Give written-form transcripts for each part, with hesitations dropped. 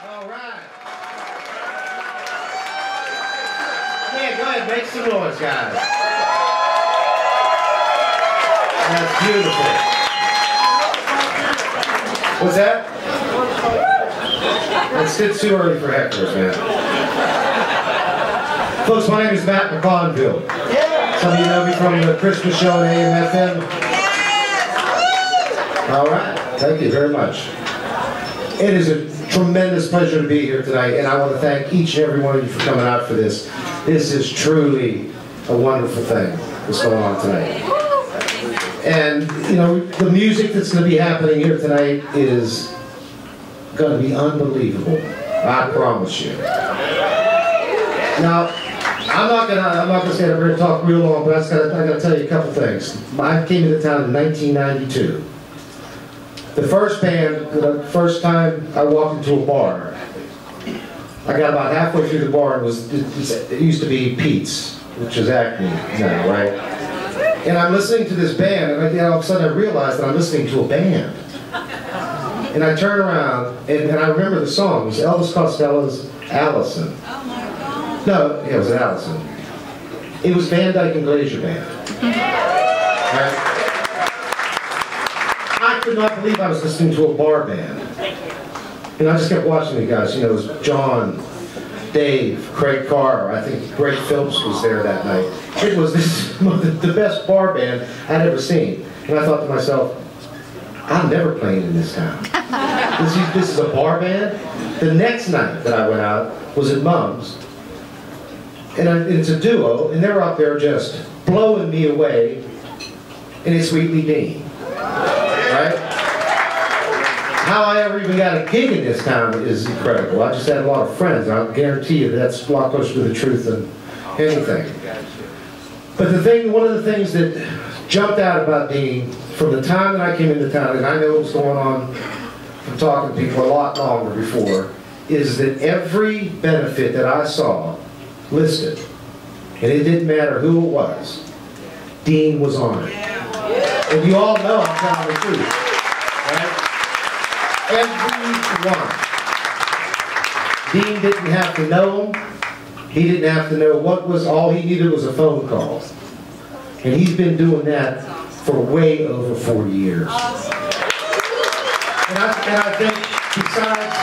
All right. Yeah, go ahead, make some noise, guys. That's beautiful. What's that? It's too early for hecklers, man. Folks, my name is Matt McConville. Some of you know me from the Christmas show on AM/FM. All right, thank you very much. It is a tremendous pleasure to be here tonight, and I want to thank each and every one of you for coming out for this. This is truly a wonderful thing that's going on tonight. And, you know, the music that's going to be happening here tonight is going to be unbelievable. I promise you. Now, I'm not gonna stand up here and talk real long, but I gotta tell you a couple things. I came into town in 1992. The first time I walked into a bar, I got about halfway through the bar and it used to be Pete's, which is Agre now, right? And I'm listening to this band, and all of a sudden I realized that I'm listening to a band. And I turn around, and I remember the song. It was Elvis Costello's Allison. No, it was Allison. It was Dyke and Glaser band. Right? I could not believe I was listening to a bar band. And I just kept watching the guys. You know, it was John, Dave, Craig Carr. I think Greg Phillips was there that night. It was the best bar band I'd ever seen. And I thought to myself, I'm never playing in this town. This is a bar band. The next night that I went out was at Mum's. And it's a duo, and they're up there just blowing me away, and it's Wheatley Dean, right? How I ever even got a gig in this town is incredible. I just had a lot of friends, and I'll guarantee you that's a lot closer to the truth than anything. But one of the things that jumped out about Dean from the time that I came into town, and I know what was going on from talking to people a lot longer before, is that every benefit that I saw listed, and it didn't matter who it was, Dean was on it. And you all know I'm telling the truth, right? Every one. Dean didn't have to know him. He didn't have to know what was, all he needed was a phone call. And he's been doing that for way over 40 years. And I think besides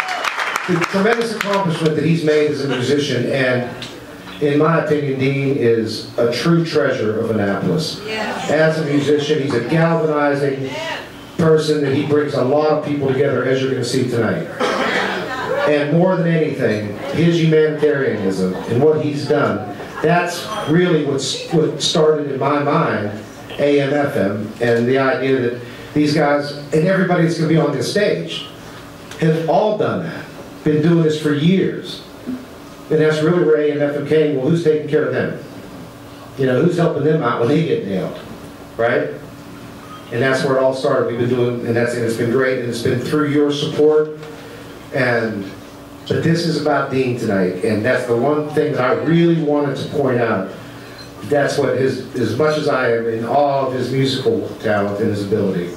the tremendous accomplishment that he's made as a musician, and in my opinion, Dean is a true treasure of Annapolis. As a musician, he's a galvanizing person, and he brings a lot of people together, as you're going to see tonight. And more than anything, his humanitarianism and what he's done, that's really what started in my mind AM/FM, and the idea that these guys, and everybody that's going to be on this stage, have all done that. Been doing this for years. And that's really where AM/FM came. Well, who's taking care of them? You know, who's helping them out when they get nailed, right? And that's where it all started. We've been doing, and it's been great, and it's been through your support. But this is about Dean tonight, and that's the one thing that I really wanted to point out. That's what as much as I am in awe of his musical talent and his ability,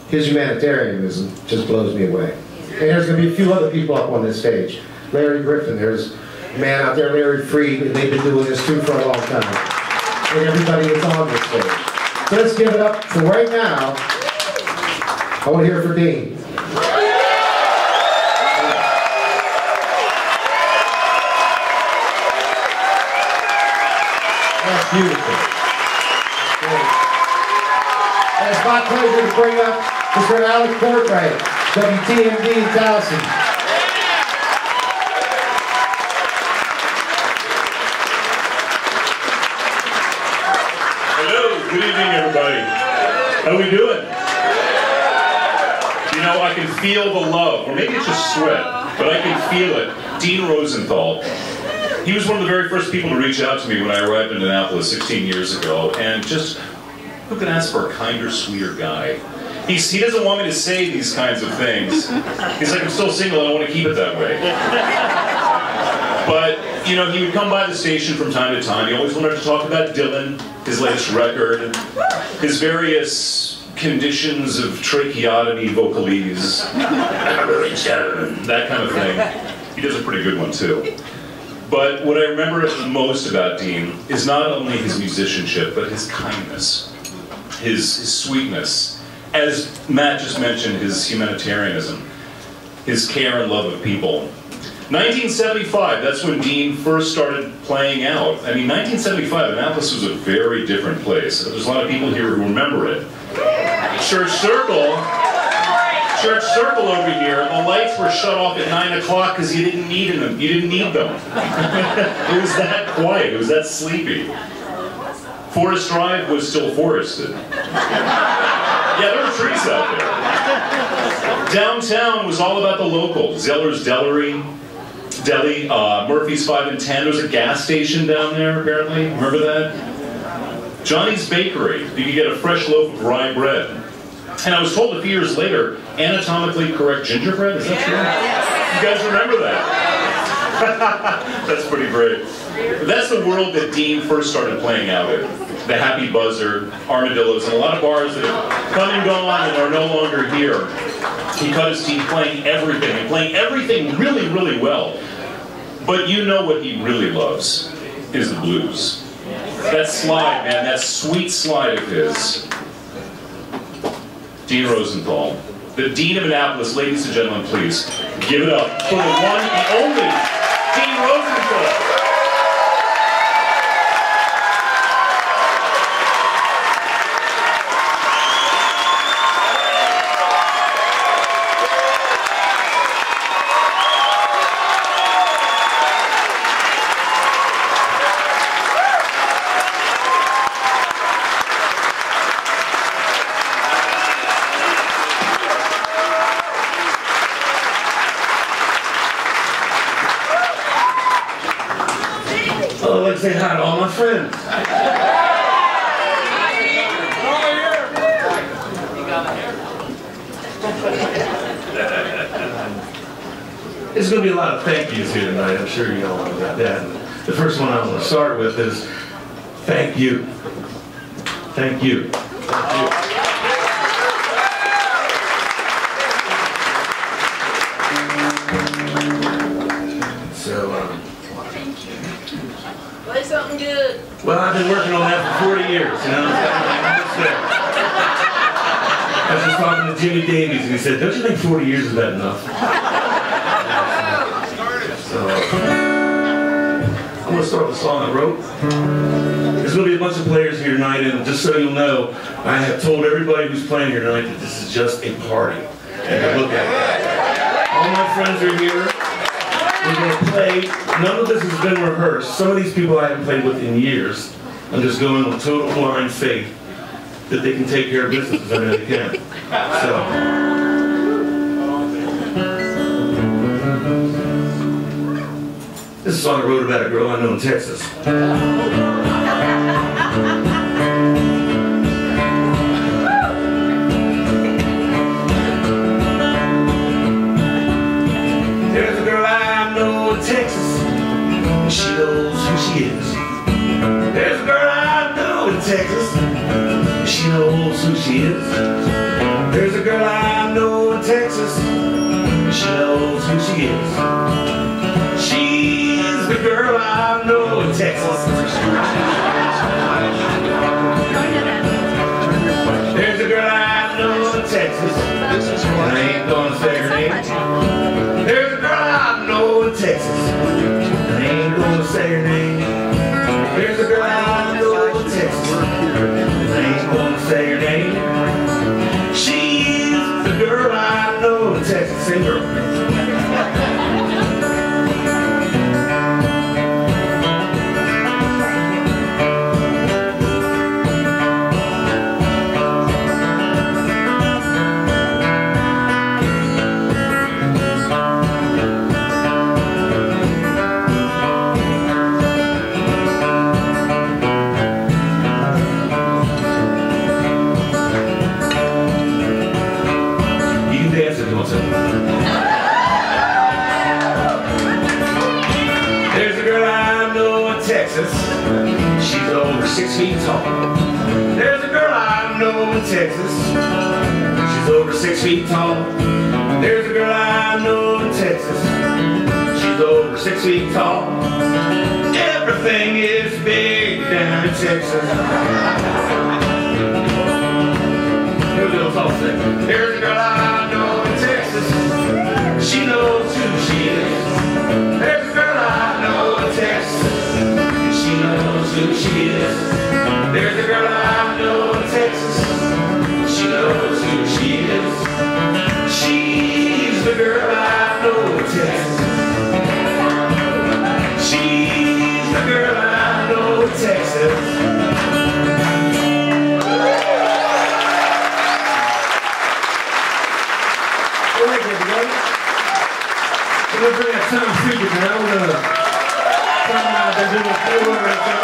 his humanitarianism just blows me away. And there's going to be a few other people up on this stage. Larry Griffin, there's a man out there, Larry Freed, and they've been doing this too for a long time. And everybody that's on this stage. So let's give it up for right now. I want to hear it for Dean. That's beautiful. And it's my pleasure to bring up Mr. Alex Wright, WTMD in Towson. Good evening, everybody. How we doing? You know, I can feel the love, or maybe it's just sweat, but I can feel it. Dean Rosenthal. He was one of the very first people to reach out to me when I arrived in Annapolis 16 years ago, and just, who could ask for a kinder, sweeter guy? He doesn't want me to say these kinds of things. He's like, I'm still single, I don't want to keep it that way. But, you know, he would come by the station from time to time. He always wanted to talk about Dylan, his latest record, his various conditions of tracheotomy vocalese, that kind of thing. He does a pretty good one too. But what I remember most about Dean is not only his musicianship, but his kindness, his sweetness. As Matt just mentioned, his humanitarianism, his care and love of people. 1975, that's when Dean first started playing out. I mean, 1975, Annapolis was a very different place. There's a lot of people here who remember it. Church Circle over here, the lights were shut off at 9 o'clock because you didn't need them. You didn't need them. It was that quiet. It was that sleepy. Forest Drive was still forested. Yeah, there were trees out there. Downtown was all about the locals. Zeller's Deli, Murphy's 5 and 10. There was a gas station down there, apparently. Remember that? Johnny's Bakery. You could get a fresh loaf of rye bread. And I was told a few years later, anatomically correct gingerbread. Is that true? You guys remember that? That's pretty great. That's the world that Dean first started playing out in. The Happy Buzzard, Armadillos, and a lot of bars that have come and gone and are no longer here. He cut his teeth playing everything, and playing everything really, really well. But you know what he really loves is the blues. That slide, man, that sweet slide of his. Dean Rosenthal, the Dean of Annapolis. Ladies and gentlemen, please give it up for the one and only Dean Rosenthal. Say hi to all my friends. There's going to be a lot of thank yous here tonight. I'm sure you all know about that. And the first one I want to start with is thank you. Thank you. Thank you. Something good. Well, I've been working on that for 40 years, you know. I was just talking to Jimi Davies, and he said, "Don't you think 40 years is that enough?" So, I'm going to start with a song I wrote. There's going to be a bunch of players here tonight, and just so you'll know, I have told everybody who's playing here tonight that this is just a party. And look at it. All my friends are here. We're going to play. None of this has been rehearsed. Some of these people I haven't played with in years. I'm just going on total blind faith that they can take care of business as I know they can. So. This is a song I wrote about a girl I know in Texas. There's a girl I know in Texas, and she knows who she is. There's a girl I know in Texas, and she knows who she is. There's a girl I know in Texas, and she knows who she is. She's the girl I know in Texas. There's a girl I know in Texas, and I ain't gonna say her name. There's a girl I know in Texas, and I ain't gonna say her name. There's a girl I know in Texas, and I ain't gonna say her name. She's the girl I know in Texas. Sing girl. There's a girl I know in Texas, she's over 6 feet tall. There's a girl I I know in Texas. She's over 6 feet tall. There's a girl I know in Texas. She's over 6 feet tall. Everything is big down in Texas. Here we go, it's all sick. There's a girl I know in Texas. She knows who she is. There's a girl I know in Texas. She knows who she is. There's a girl I know in Texas. She knows who she is. She's the girl I know in Texas. She's the girl I know in Texas. All right, everybody. We're going to bring out Thom Fridrich now. We're going to come out and do a few right there.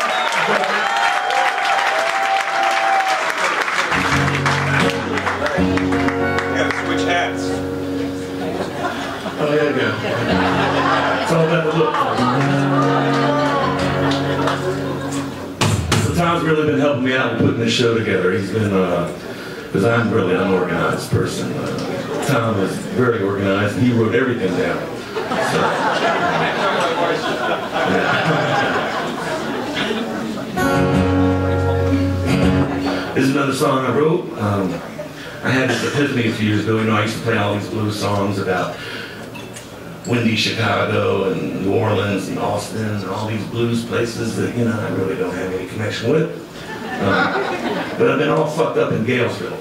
Switch hats. Oh, there you go. It's all about the look. So Thom's really been helping me out with putting this show together. He's been, because I'm really an unorganized person. Thom is very organized. He wrote everything down. So, This is another song I wrote. I had this epiphany a few years ago. You know, I used to play all these blues songs about windy Chicago and New Orleans and Austin and all these blues places that, you know, I really don't have any connection with. But I've been all fucked up in Galesville.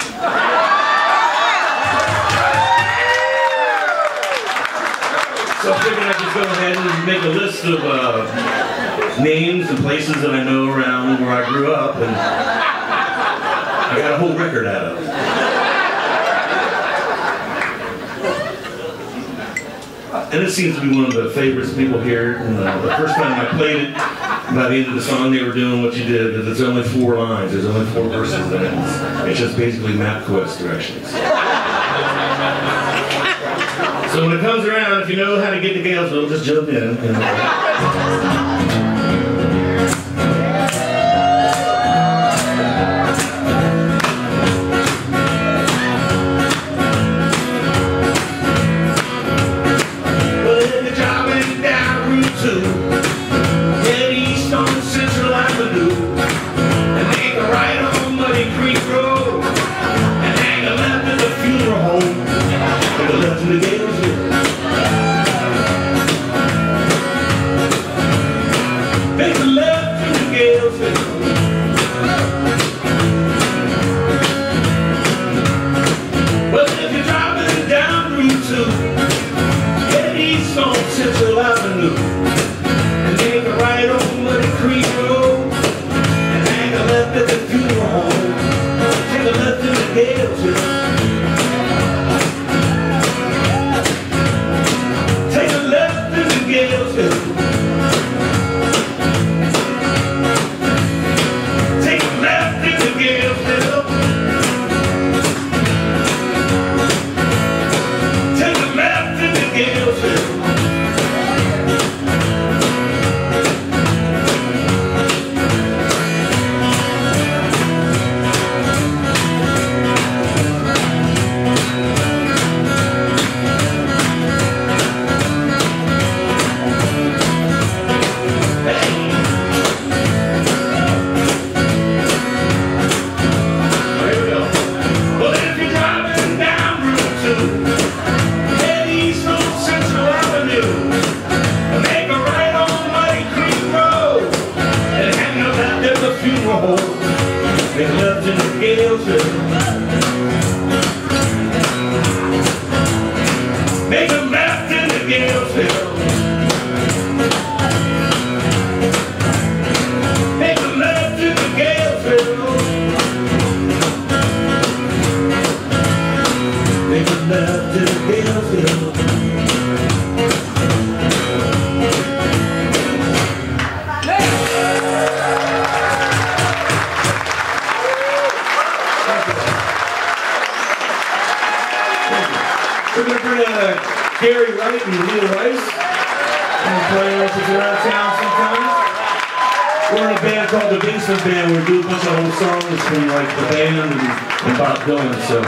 So I figured I'd just go ahead and make a list of names and places that I know around where I grew up, and I got a whole record out of it. And it seems to be one of the favorites people hear. And, the first time I played it, by the end of the song they were doing what you did, because it's only 4 lines, there's only 4 verses in it. It's just basically MapQuest directions. So when it comes around, if you know how to get to Galesville, just jump in. Wright and Leah Weiss, and playing with us around town sometimes. We're in a band called the Glaser Band. We do a bunch of old songs from like the band and Bob Dylan. So,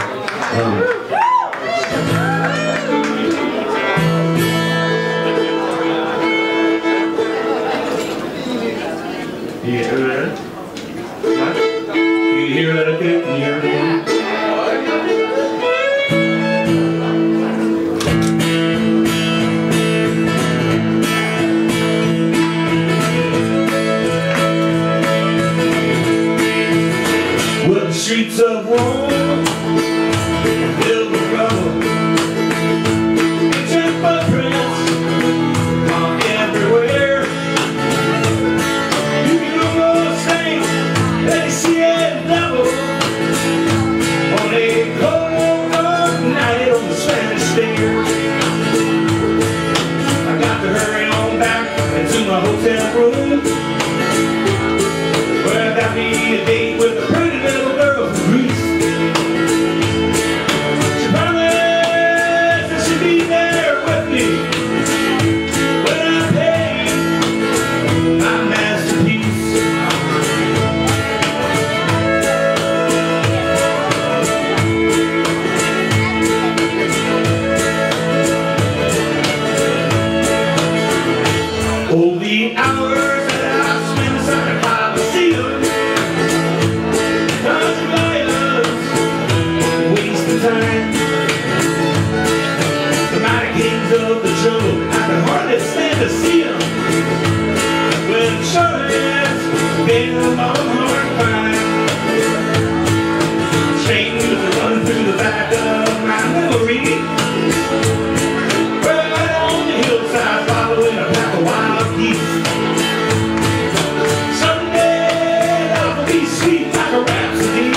you hear that? Can you hear that okay? Can you hear it? Streets of Rome, filled with rubble. Ancient footprints are everywhere. You can almost think that you see a devil on a cold night on the Spanish stairs. I got to hurry on back into my hotel room, where I got me a date with a pretty little girl. She promised that she'd be there with me when I paid my masterpiece. Oh, the hours that I spent inside the Coliseum, time. The mighty kings of the jungle, I can hardly stand to see them. When the shoulders been on hard fire, chains run through the back of my memory. Right on the hillside, following a pack of wild geese. Someday life will be sweet like a rhapsody.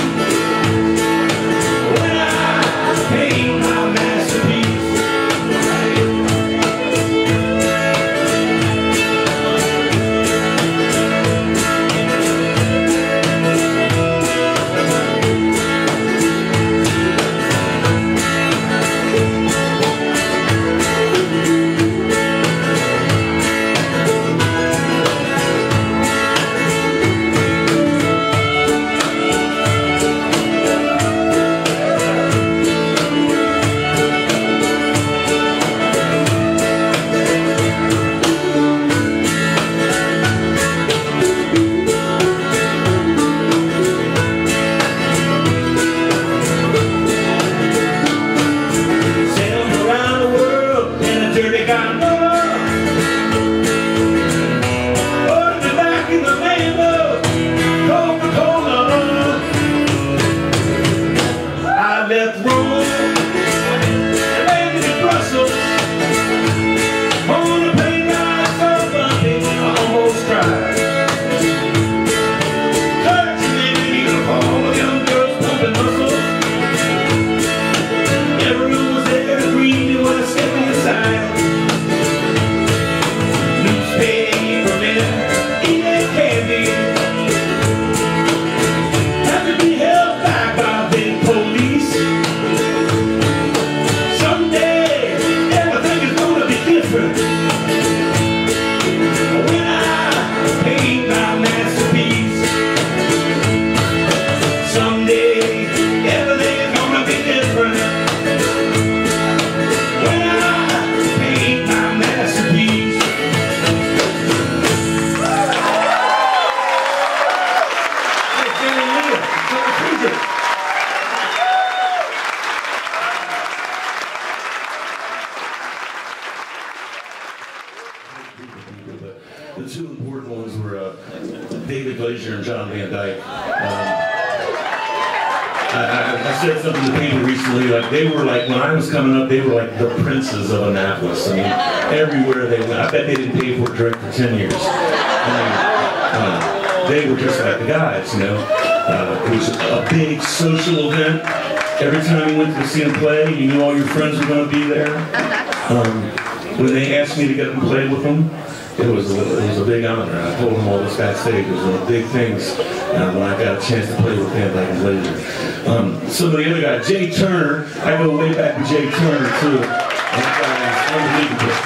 The two important ones were Glaser and John Van Dyke. I said something to people recently, like they were like, when I was coming up, they were like the princes of Annapolis. I mean, everywhere they went, I bet they didn't pay for a drink for 10 years. They were just like the guys, you know. It was a big social event. Every time you went to see them play, you knew all your friends were going to be there. When they asked me to get up and play with them, it was a big honor. I told them all this backstage. It was one of the big things when I got a chance to play with them like in Glaser. Some of the other guys, Jay Turner, I go way back with Jay Turner too. That guy's unbelievable.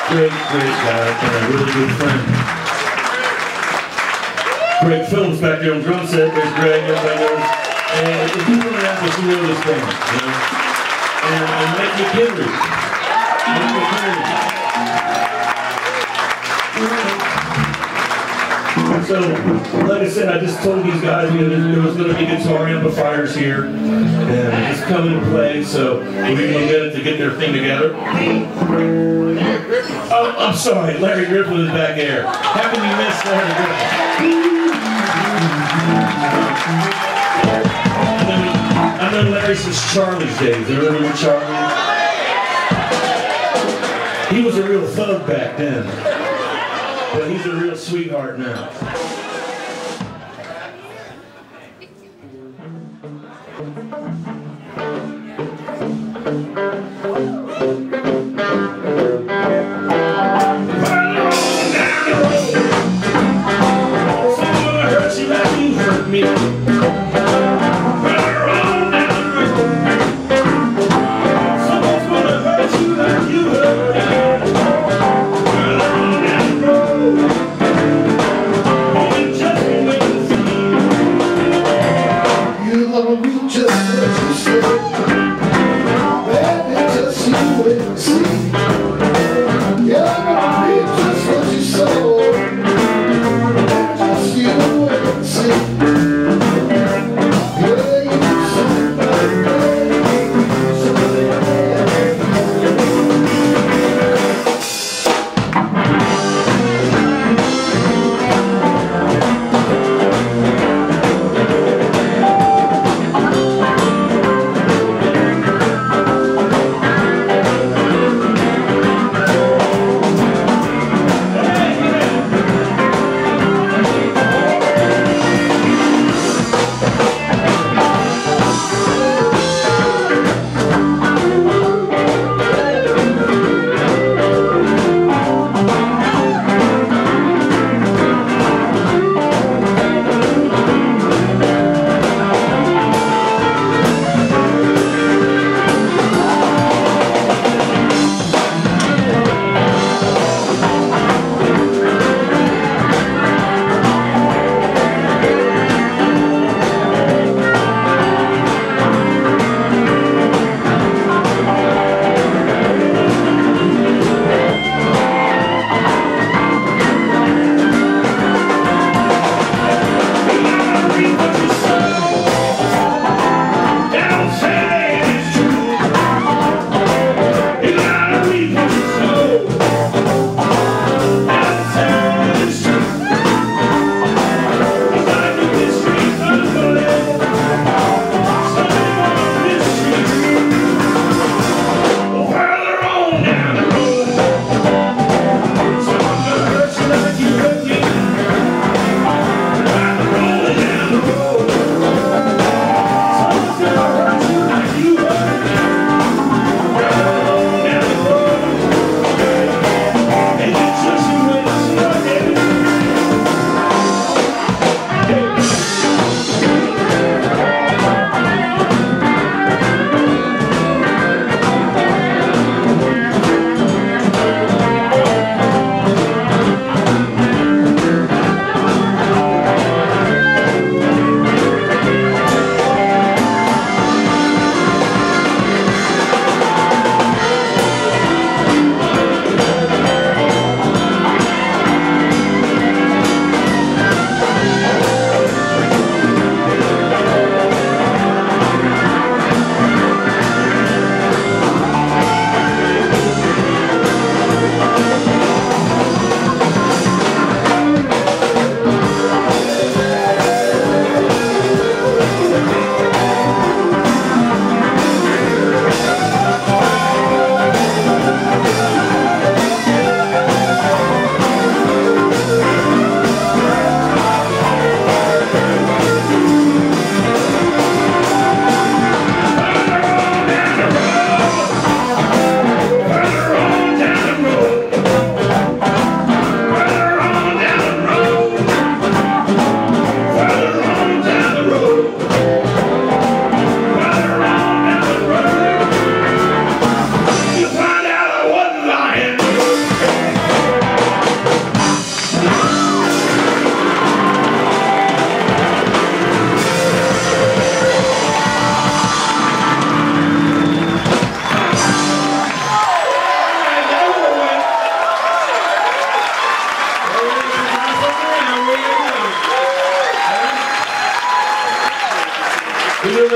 Great guy and a really good friend. Greg Phillips back there on drum set. There's Greg, everybody knows. And if you were around this, you know this band, you know. And Mike McHenry. So, like I said, I just told these guys, you know, there was going to be guitar amplifiers here, and just come and play, so we'll give them a minute to get their thing together. Oh, I'm sorry, Larry Griffin is back there. How can you miss Larry Griffin? I've known Larry since Charlie's days. You remember Charlie? He was a real thug back then, but he's a real sweetheart now.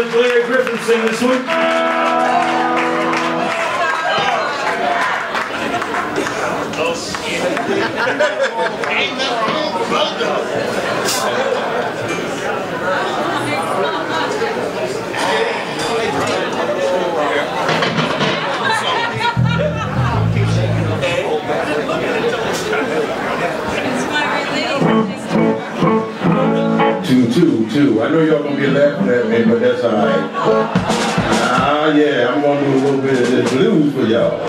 let Leah Griffin sing this one. Well done. 2-2-2. I know y'all gonna be laughing at me, but that's all right. Yeah, I'm gonna do a little bit of this blues for y'all.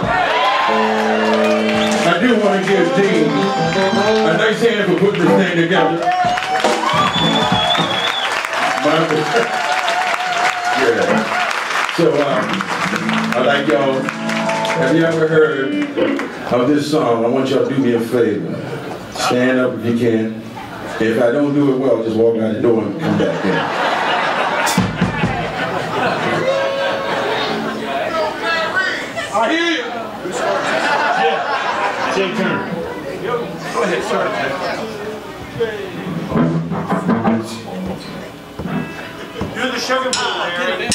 I do want to give Dean a nice hand for putting this thing together. Yeah. So I like y'all. Have you ever heard of this song? I want y'all to do me a favor. Stand up if you can. If I don't do it well, just walk out the door and come back in. I hear you. Take turn. Go ahead, start. Do the sugar bowl, Larry.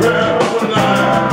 Brown line.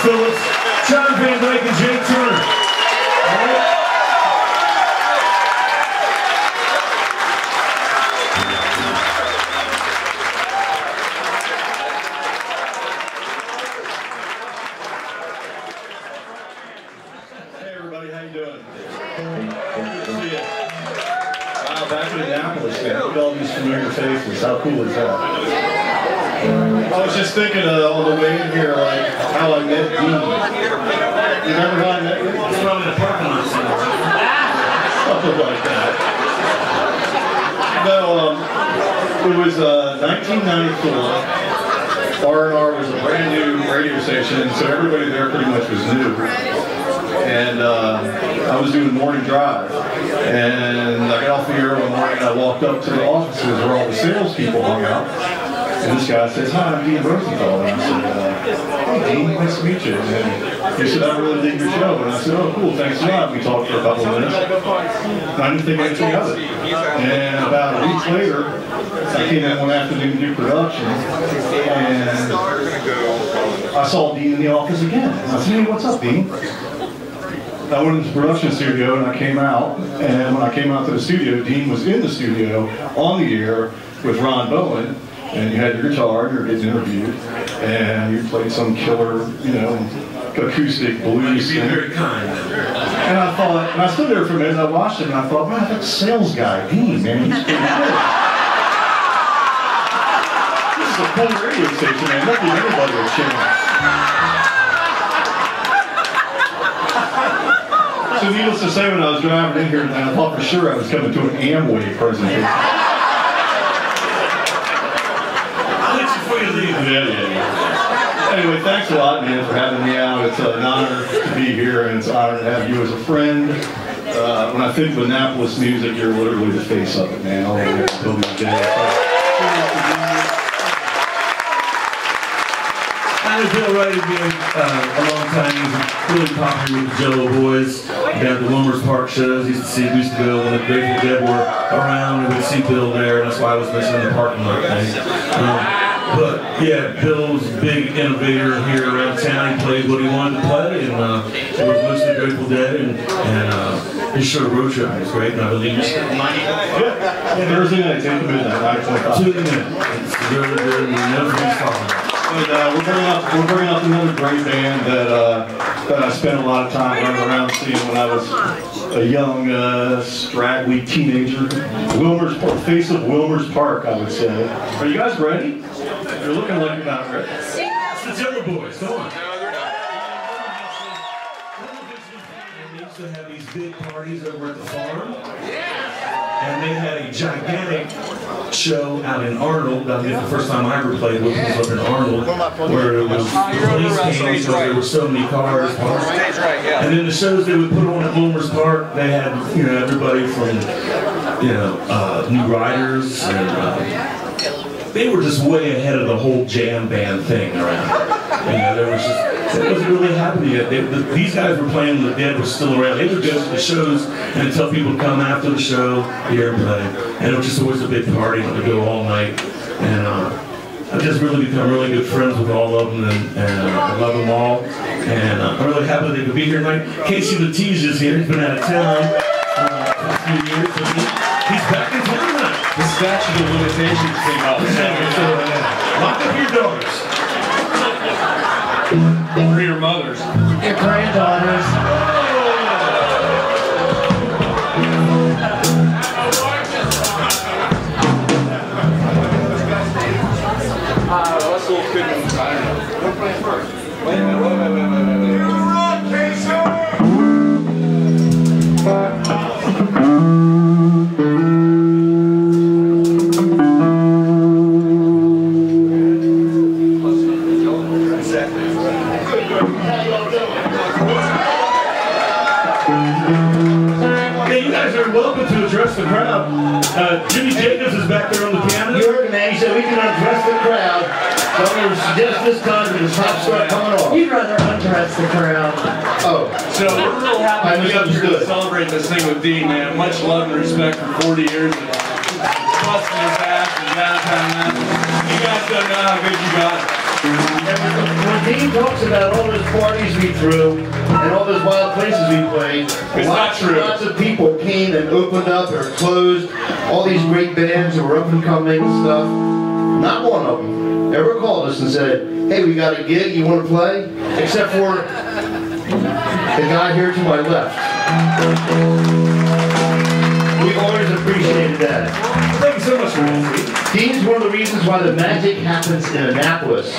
Phillips, John Van Dyke, and Jay Turner. Hey everybody, how you doing? Good to see you. Wow, back in Annapolis, man. Look at all these familiar faces. How cool is that? I was just thinking on the way in here, like, how I met Dean. You remember how I met you? Probably the parking lot. Something like that. No, it was 1994. R&R was a brand new radio station, so everybody there pretty much was new. And I was doing morning drive. And I got off the air one morning and I walked up to the offices where all the salespeople hung out. And this guy says, "Hi, I'm Dean Rosenthal." And I said, "Hey Dean, nice to meet you." And he said, "I really dig your show." And I said, "Oh cool, thanks a lot." We talked for a couple of minutes. And I didn't think anything of it. And about a week later, I came in one afternoon to do production. And I saw Dean in the office again. And I said, "Hey, what's up, Dean?" I went into the production studio and I came out. And when I came out to the studio, Dean was in the studio on the air with Ron Bowen. And you had your guitar, you were getting interviewed, and you played some killer, you know, acoustic blues. You're being very kind. And I thought, and I stood there for a minute, and I watched him, and I thought, man, that sales guy, Dean, man, he's pretty good. This is a cool radio station, man. Not giving anybody a chance. So needless to say, when I was driving in here tonight, I thought for sure I was coming to an Amway presentation. Yeah. Anyway, thanks a lot, man, for having me out. It's an honor to be here, and it's an honor to have you as a friend. When I think of Annapolis music, you're literally the face of it, man. All the way until the day. I know Bill Wright has been a long time. He was really popular with the Jello Boys down at the Wilmer's Park shows. We used to go when the Grateful Dead were around, and we'd see Bill there, and that's why I was mentioning the parking lot thing. But yeah, Bill's a big innovator here around town. He played what he wanted to play, and it was mostly Grateful Dead, and his show Road Trip was great, and I believe it's Thursday night, 10 to midnight, 9:25. 2 in the minute. It's really good, and you know who's following. And we're bringing up another great band that I spent a lot of time running around seeing when I was a young, straggly teenager. Wilmer's Park, face of Wilmer's Park, I would say. Are you guys ready? You're looking like you're not ready. It's the Jello Boys, come on. They used to have these big parties over at the farm. And they had a gigantic show out in Arnold. I think the first time I ever played was up in Arnold, where it was the police came because there were so many cars parked. And then the shows they would put on at Wilmer's Park, they had everybody from New Riders, and they were just way ahead of the whole jam band thing around. There was just, it wasn't really happening yet. These guys were playing, the Dead was still around. They would go to the shows and tell people to come after the show here and play. And it was just always a big party, and to go all night. And I've just really become really good friends with all of them, and I love them all. And I'm really happy they could be here tonight. Casey Letitiam is here. He's been out of town for a few years. He's back in town tonight. The statute of limitations came out. Lock up your daughters. For your mothers. Your granddaughters. Russell couldn't, I don't know. Don't play first. Wait a minute. Rock, Glaser! Address the crowd. Jimmy Jacobs is back there on the piano. You heard the man, he said we can undress the crowd. So I'm going to suggest this time that the top start coming off. You'd rather undress the crowd. Oh. So we're real happy to be up here to misunderstood. celebrate this thing with Dean, man. Much love and respect for 40 years of busting his ass and downtown Memphis. You guys don't know how good you got it. When Dean talks about all those parties we threw and all those wild places we played, lots of people came and opened up or closed. All these great bands that were up and coming and stuff. Not one of them ever called us and said, "Hey, we got a gig, you want to play?" Except for the guy here to my left. We always appreciated that. Thank you so much for that. Dean's one of the reasons why the magic happens in Annapolis.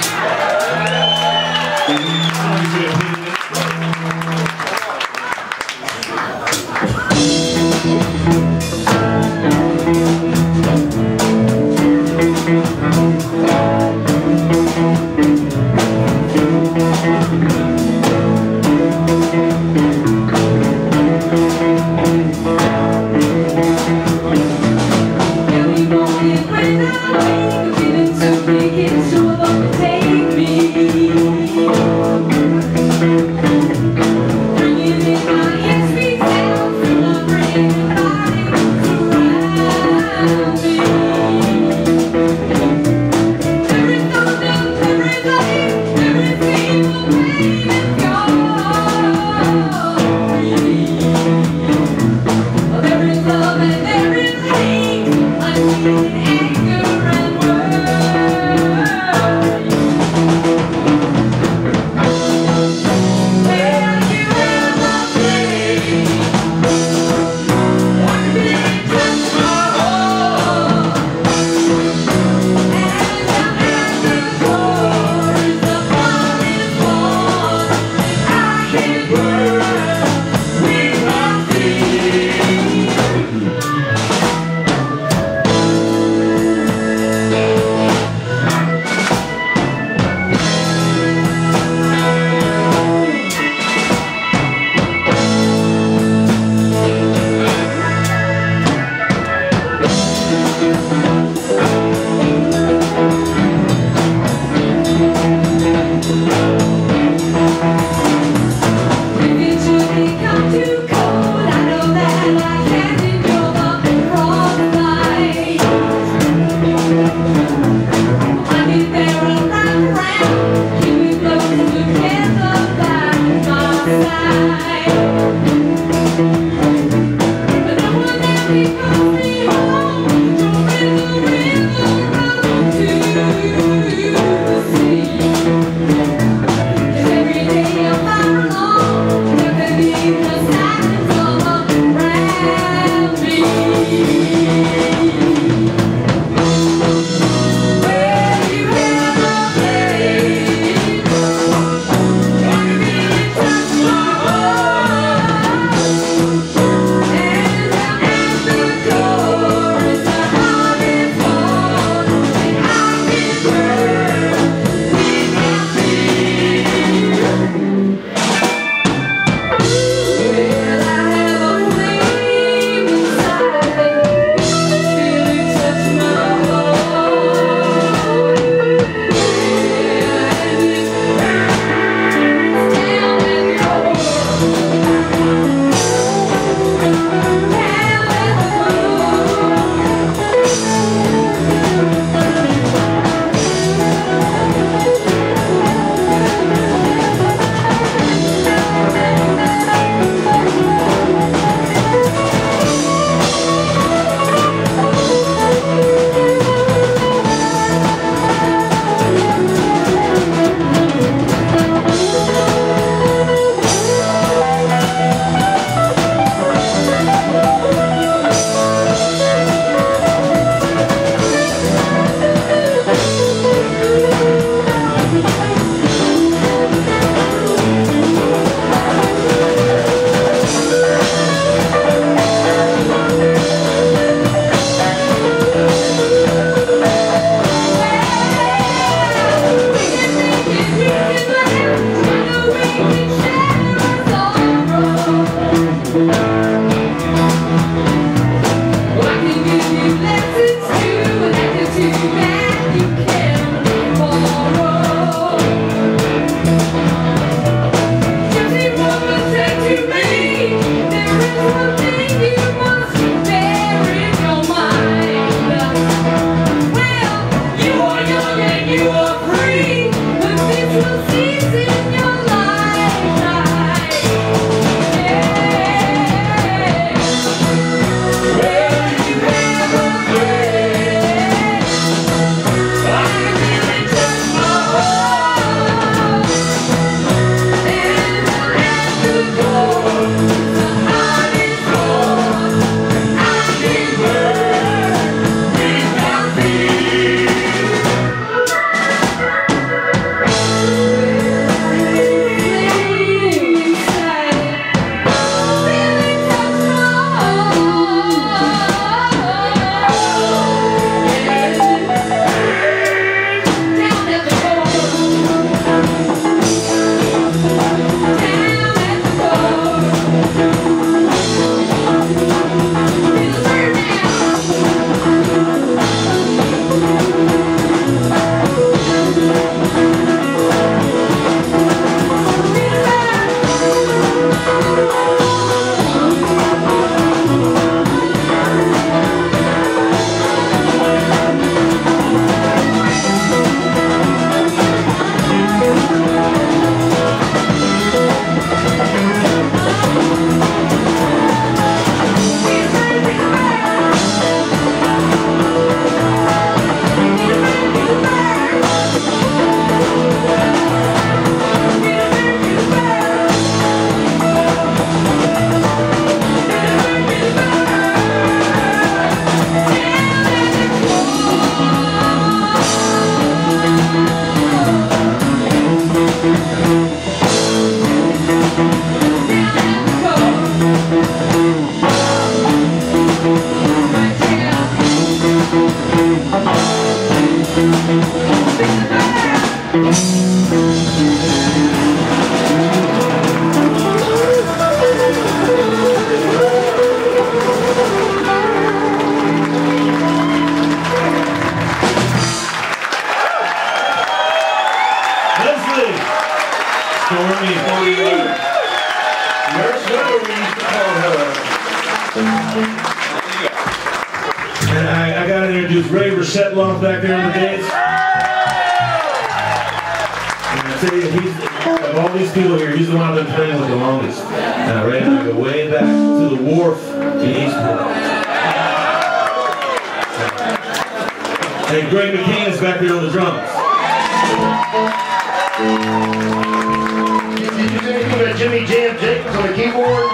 I got to introduce Reshetiloff back there on the bass. And I tell you, of all these people here, he's the one I've been playing with the longest. And I ran to go way back to the wharf in Eastport. And Greg McCain is back there on the drums. Did you do anything with Jimmy Jam Jacobs on the keyboard?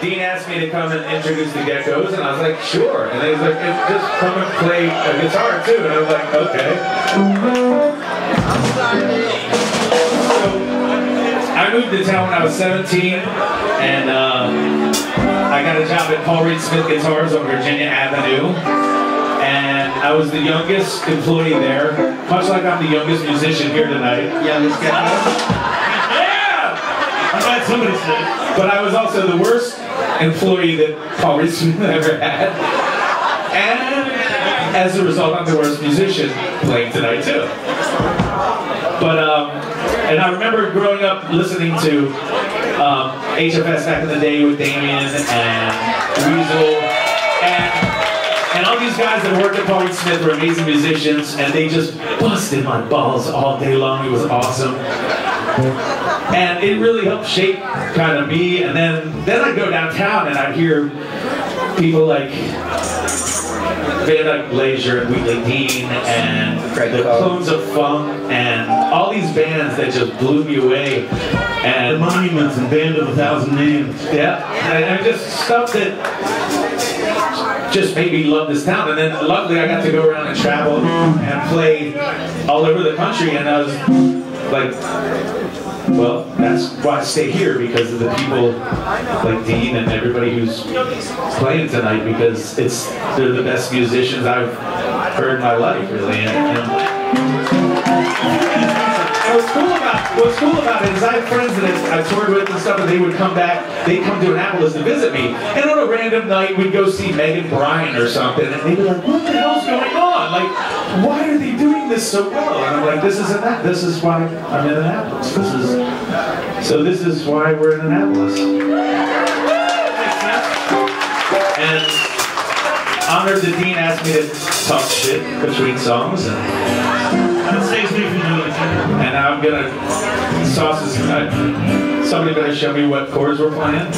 Dean asked me to come and introduce the Geckos, and I was like, sure. And he was like, just come and play a guitar too. And I was like, okay. So, I moved to town when I was 17, and I got a job at Paul Reed Smith Guitars on Virginia Avenue. And I was the youngest employee there, much like I'm the youngest musician here tonight. Youngest guy. I'm glad somebody said. But I was also the worst employee that Paul Reed Smith ever had. And as a result, I'm the worst musician playing tonight too. But, and I remember growing up listening to HFS back in the day with Damian and Weasel and all these guys that worked at Paul Reed Smith were amazing musicians, and they just busted my balls all day long. It was awesome. And it really helped shape kind of me. And then I'd go downtown and I'd hear people like Glaser and Wheatley Dean and the Clones of Funk and all these bands that just blew me away. And the Monuments and Band of 1,000 Names. Yeah, and just stuff that just made me love this town. And then luckily I got to go around and travel and play all over the country, and I was like, well, that's why I stay here, because of the people like Dean and everybody who's playing tonight, because they're the best musicians I've heard in my life, really. And what's cool about it is I have friends that I toured with and stuff, and they would come back, they'd come to Annapolis to visit me, and on a random night we'd go see Megan Bryan or something, and they'd be like, what the hell's going on? Like, why are they doing this so well? And I'm like, this is why I'm in Annapolis. This is why we're in Annapolis. And honored that Dean asked me to talk shit between songs, and That saves me from doing it. and I'm gonna somebody better show me what chords we're playing.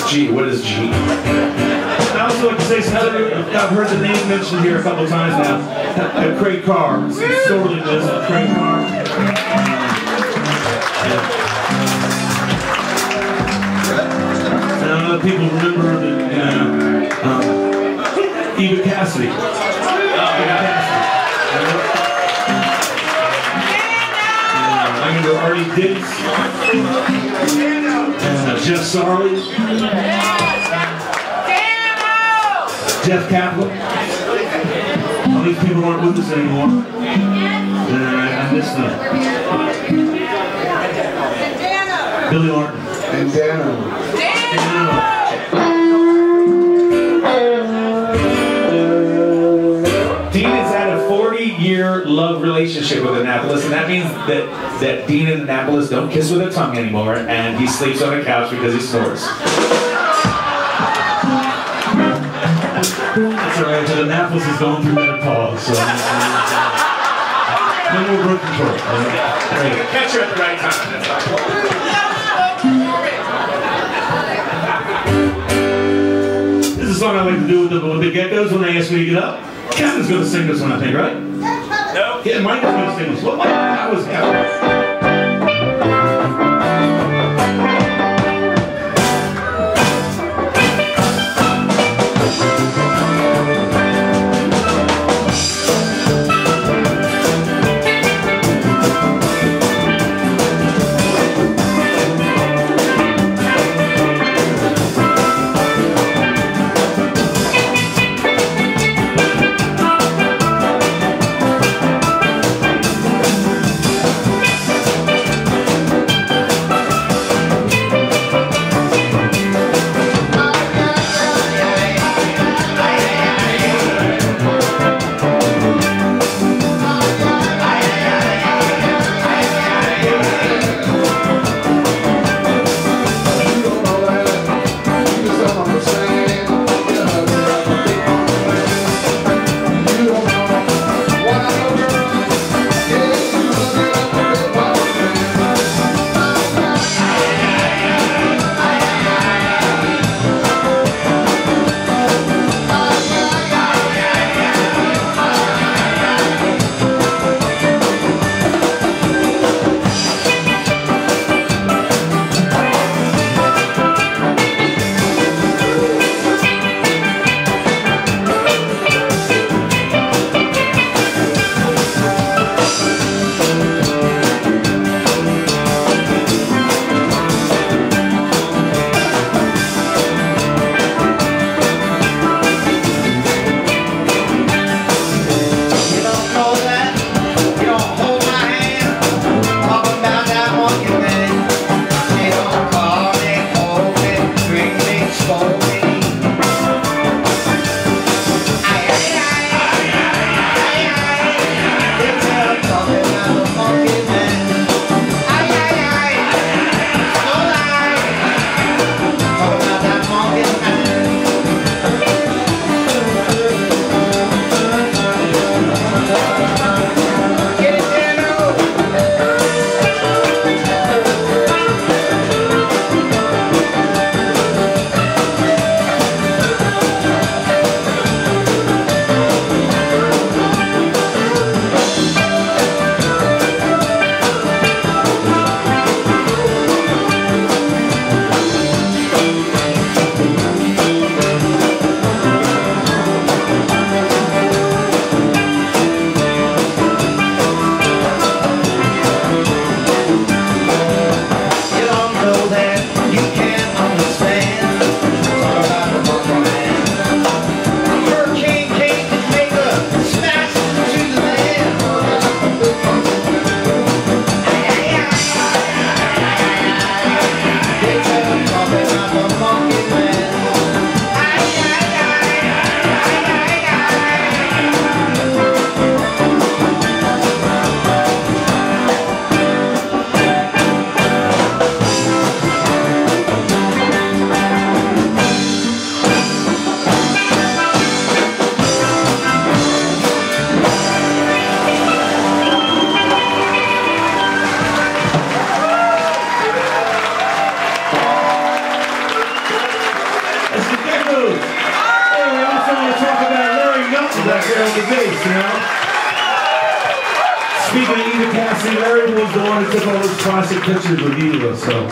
G, what is G? I also like to say something. I've heard the name mentioned here a couple times now. Craig Carr. It's sorely missed. Craig Carr. People remember that Eva Cassidy. I remember Artie Diggs, Jeff Sarley, Jeff Kaplan. All these people aren't with us anymore. I miss them. Billy Martin. And Dano. Dean has had a 40-year love relationship with Annapolis, and that means that Dean and Annapolis don't kiss with a tongue anymore, and he sleeps on a couch because he snores. That's alright, but Annapolis is going through menopause, so no more birth control. Catch her at the right time. This is a song I like to do with the Geckos when they ask me to get up. Kevin's going to sing this one, I think, right? No. Yeah, Mike is going to sing this one. That was Kevin. back there on the bass, you know? Speaking of Eva Cassidy, Larry was the one who took all those classic pictures with Eva, so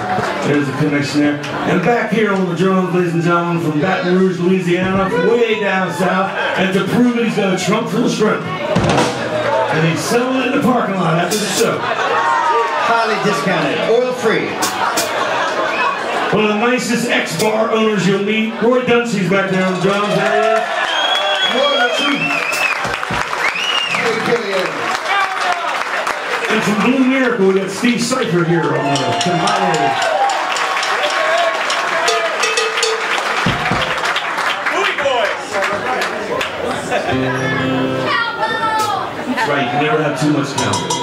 there's a connection there. And back here on the drums, ladies and gentlemen, from Baton Rouge, Louisiana, way down south, and to prove it, he's got a trunk full of shrimp. And he's selling it in the parking lot after the show. Highly discounted, oil-free. One of the nicest ex-bar owners you'll meet. Roy Dunshee's back there on the drums. There he is. And from Blue Miracle, we got Steve Cypher here on the timbales. That's right, you can never have too much cowbell.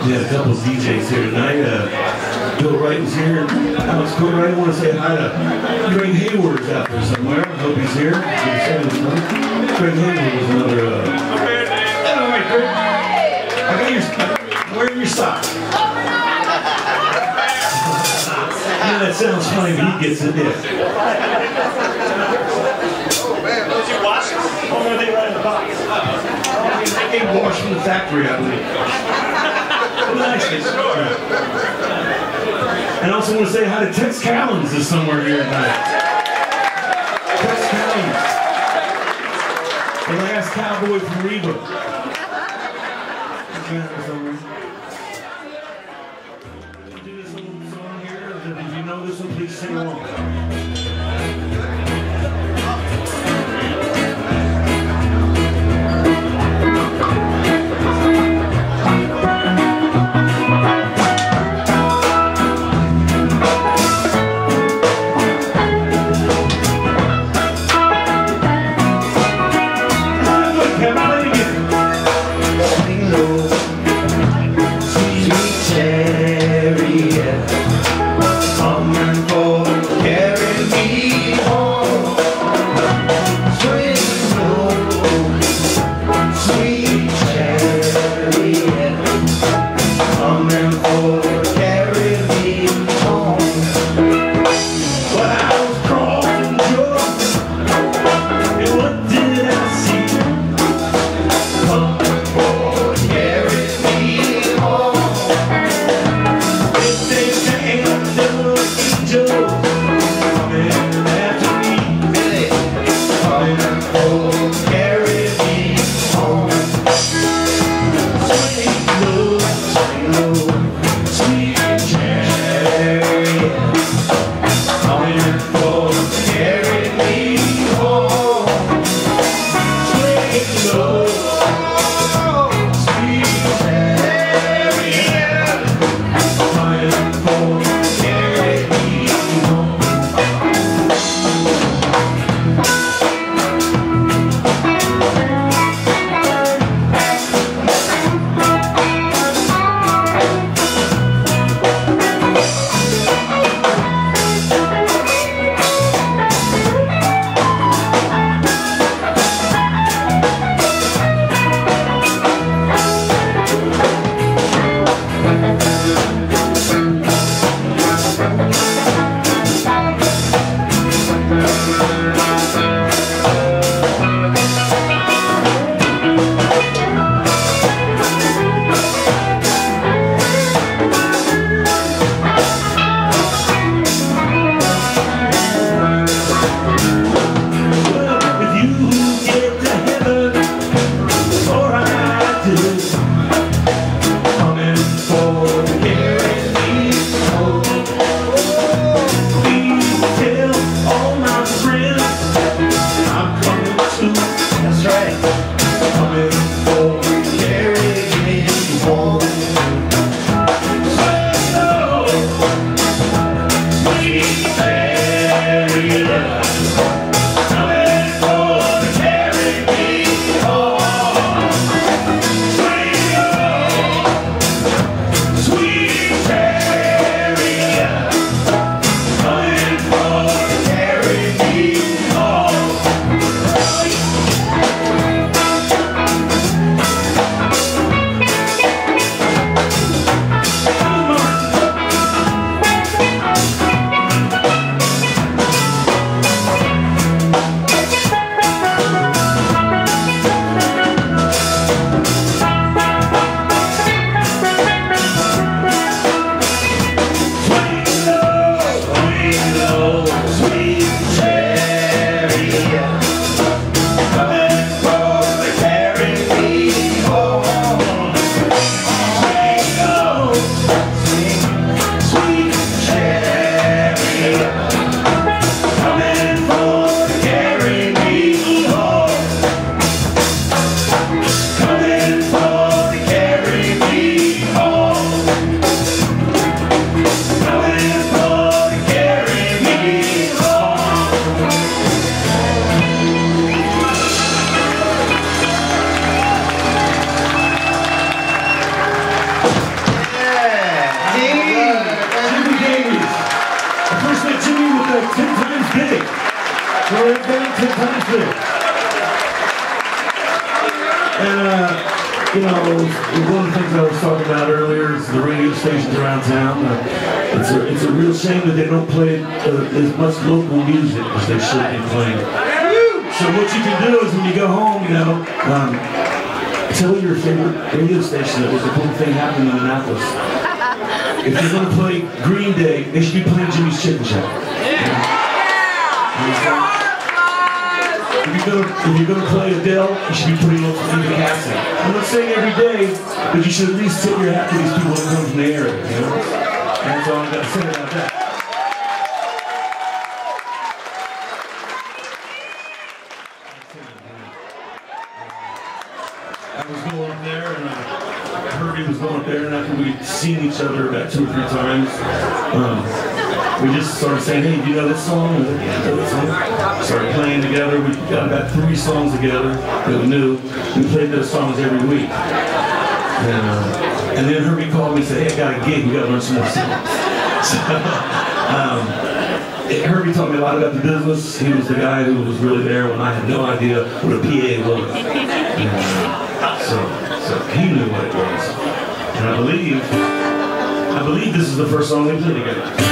We had a couple of DJs here tonight. Bill Wright was here. Alex Cole, I want to say hi to Greg Hayward's out there somewhere. I hope he's here. Greg Hayward was another. Hello, right, Greg. I got your. Wearing your socks. Yeah, that sounds funny, but he gets it. Yeah. Oh man, did you wash them? Or were they right in the box? They washed from the factory, I believe. And I also want to say hi to Tex Callens is somewhere here tonight. The last cowboy from Reba. Do this little song here. If you know this one, please sing along. You know, one of the things I was talking about earlier is the radio stations around town. It's a real shame that they don't play as much local music as they should be playing. So what you can do is when you go home, you know, tell your favorite radio station that was a cool thing happening in Annapolis. If you're going to play Green Day, they should be playing Jimmy's Chicken Shack. If you're gonna play Adele, you should be pretty local to the casting. I'm not saying every day, but you should at least tip your hat to these people that come from the area, you know? That's all I've got to say about that. I was going up there, and Herbie was going up there, and after we'd seen each other about 2 or 3 times, we just started saying, hey, do you know this song? And yeah, I know this song. Started playing together. We got about 3 songs together that we knew. We played those songs every week. And then Herbie called me and said, hey, I got a gig. We got to learn some more songs. So, Herbie taught me a lot about the business. He was the guy who was really there when I had no idea what a PA was. So he knew what it was. And I believe this is the first song they played together.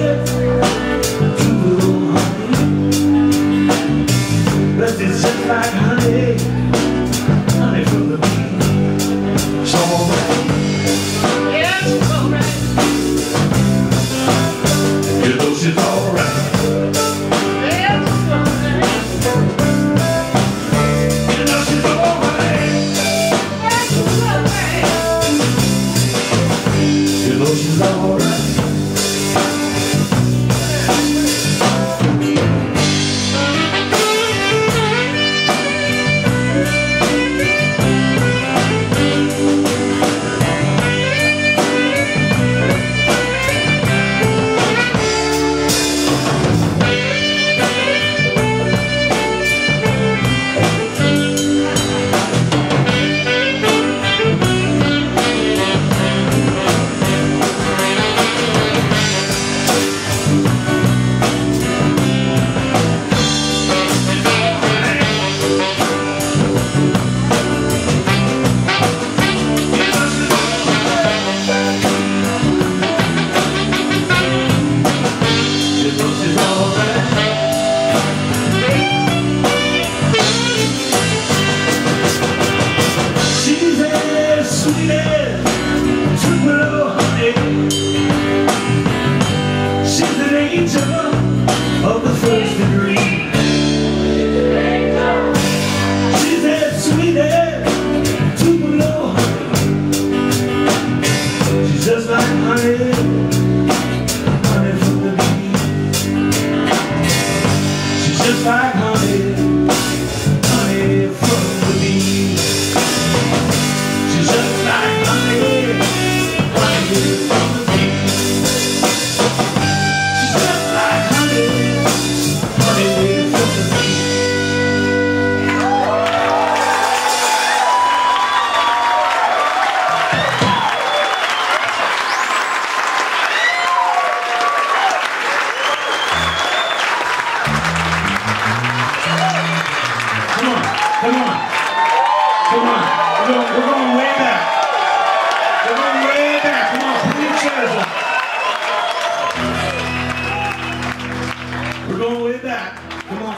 sweeter, too little honey. But it's just like honey, honey from the bee. It's alright. Yeah, it's alright. You know she's alright.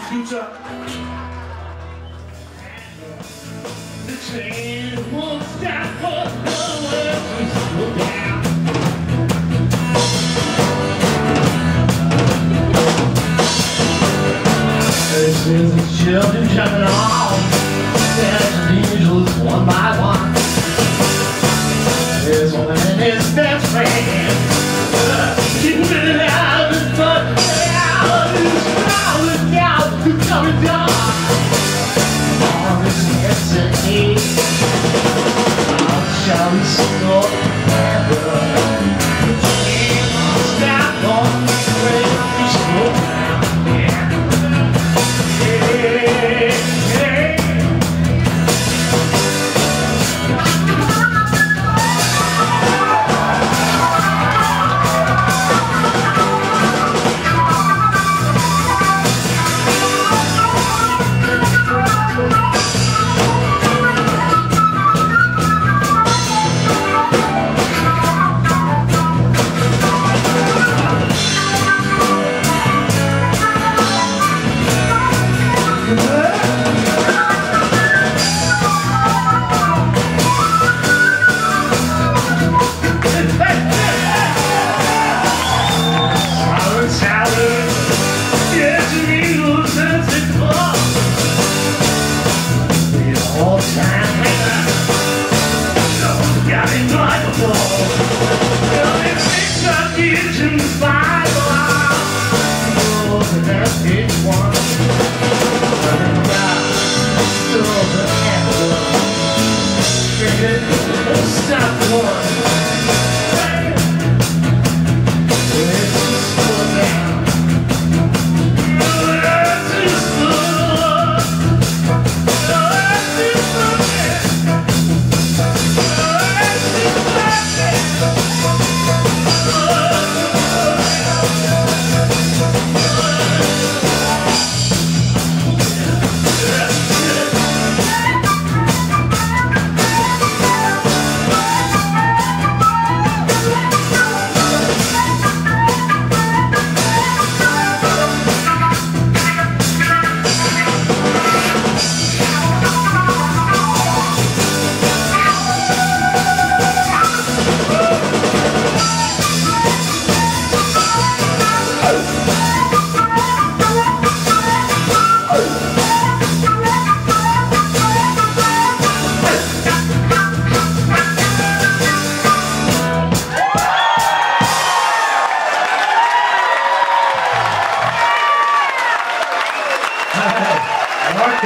She's alright. Children jumping off, there's angels one by one. There's one and his best friend. Keeping it out of the front, out, coming down. All this destiny, shall we sing together? Stop on the way, slow down, yeah.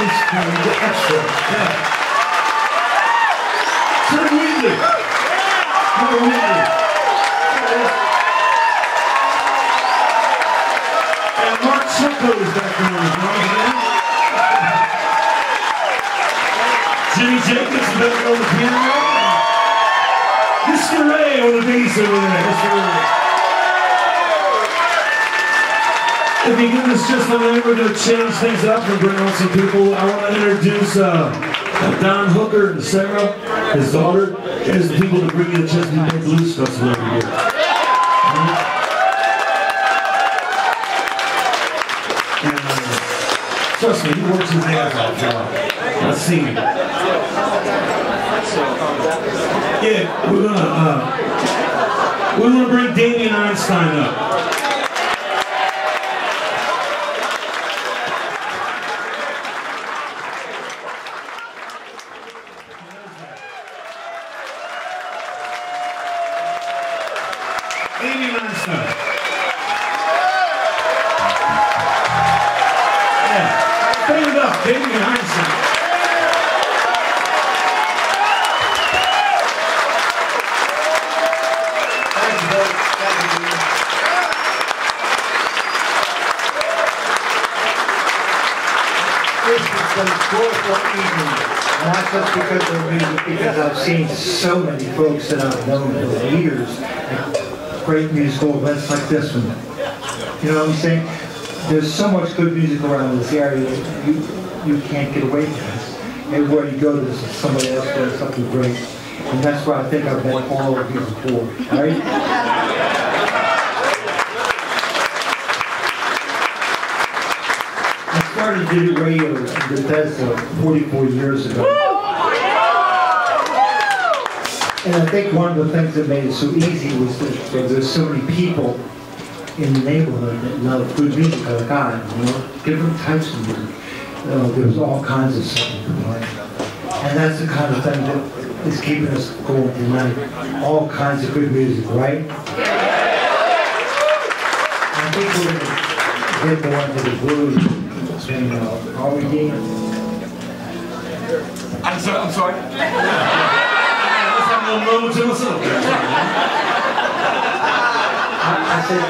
this kind of extra. Yeah. Sir Wheatley. Sir Wheatley. And Mark Sicko is back there on the drums, man. Jimmy Jacobs is back on the piano. Mr. Ray on the bass over there. Mr. Ray. If you give us just a minute, we're going to change things up and bring on some people. I want to introduce Don Hooker and Sarah, his daughter, as the people that bring you the Chesapeake Bay Blues Festival every year. And trust me, he works his ass off. Let's see. Yeah, we're gonna bring Damian Einstein up. Damian Einstein. Yeah, stand up, Damian Einstein. Not just because of music, because I've seen so many folks that I've known for years at great musical events like this one. You know what I'm saying? There's so much good music around this area, you can't get away from this. Everywhere you go, there's somebody else doing something great. And that's why I think I've met all of you before, right? I started doing radio in Bethesda 44 years ago. And I think one of the things that made it so easy was that there's so many people in the neighborhood that love good music like I, you know, different types of music. There's all kinds of stuff you can play. And that's the kind of thing that is keeping us going tonight. All kinds of good music, right? I think we're going to get more into the blues. And, are we getting? I'm sorry. I said,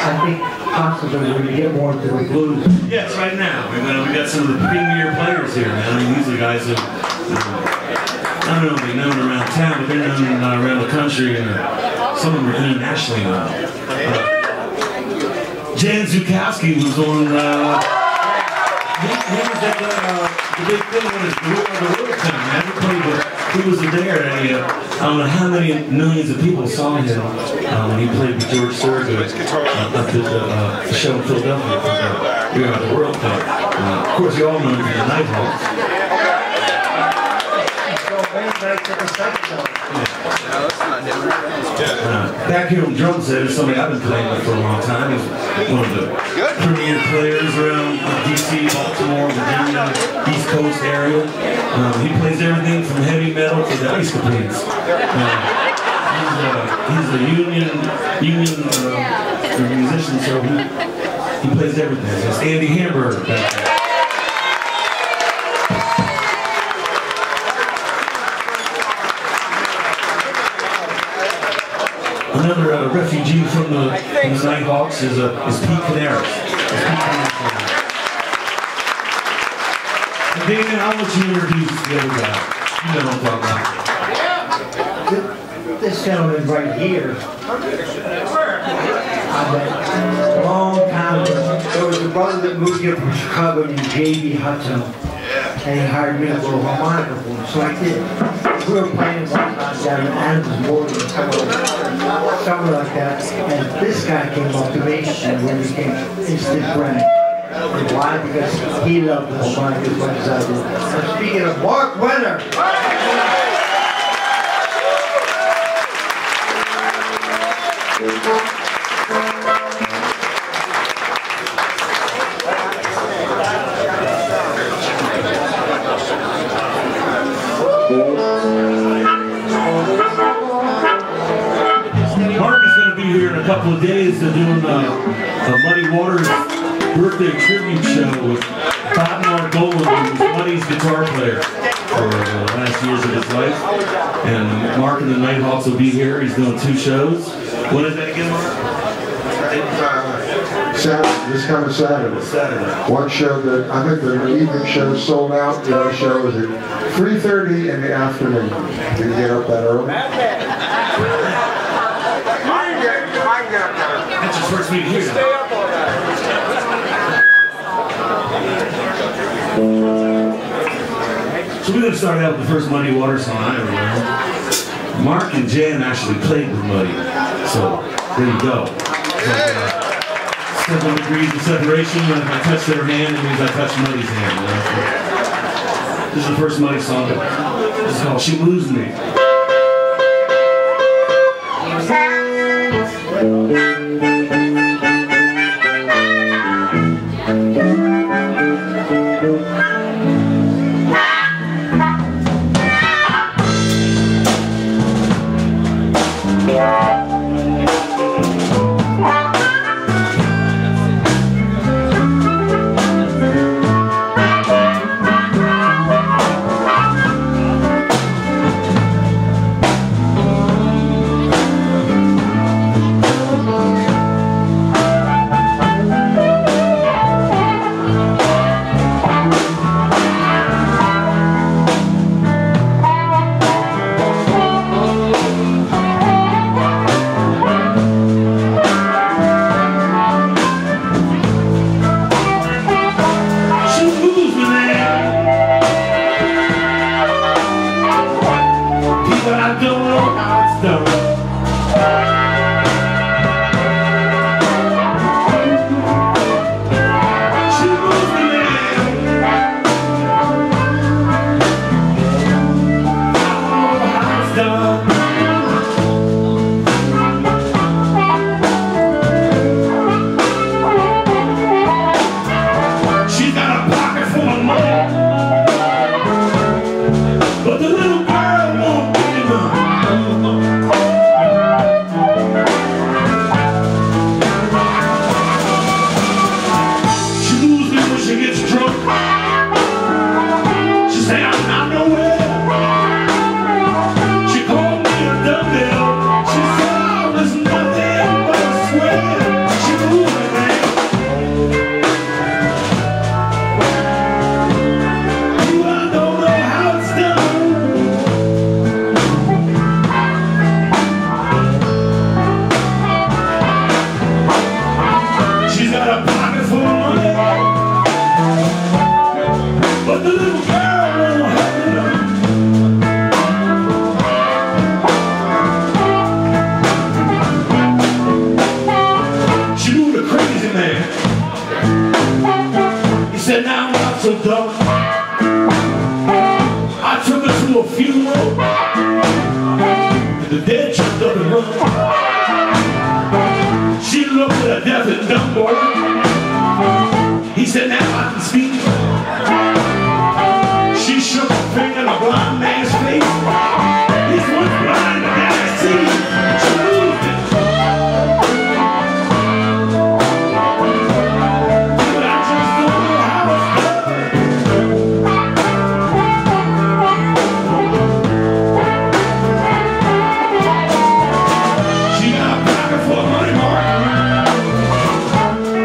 I think possibly we're going to get more into the blues. Yes, right now. We got some of the premier players here, man. I mean, these are guys that, I don't know if they're known around town, but they're known around the country, and some of them are internationally known. Jan Zukowski was on, he was at the big thing when it's the Rurik time, man. He was there, and I don't know how many millions of people saw him when he played with George Thorogood up at the show in Philadelphia. We were at the World Cup. Of course, you all know him from the Nighthawks. Back here on drum set is somebody I've been playing with for a long time. He's one of the premier players around DC, Baltimore, Virginia, East Coast area. He plays everything from heavy metal to the ice capades. He's a union musician, so he plays everything. It's Andy Hamburger back there. Another refugee from the Nighthawks is Pete Kanaras. And Damian, I'll let you introduce the other guy. You know what I'm talking about. This gentleman right here, I met a long time ago. There was a brother that moved here from Chicago named J.B. Hudson, and he hired me to go harmonica for him, so I did. We were playing one time down in Adams Morgan, somewhere like that, and this guy came up to me and we became instant friends. And why? Because he loved the harmonica as much as I did. I'm speaking of Mark Wenner. Here in a couple of days, they're doing a Muddy Waters birthday tribute show with Cottonmore Golan, who was Buddy's guitar player for the last years of his life. And Mark and the Nighthawks will be here. He's doing 2 shows. When is that again, Mark? Saturday, this coming Saturday. One show that I think the evening show is sold out. The other show is at 3:30 in the afternoon. Can you get up that early? That's his first meeting here. Stay up all night. So we're going to start out with the first Muddy Water song I ever learned. Mark and Jan actually played with Muddy. So there you go. So, 7 degrees of separation. When if I touch their hand, it means I touch Muddy's hand. This is the first Muddy song. This is called She Moves Me.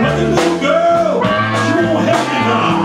But the little girl, she won't help me now.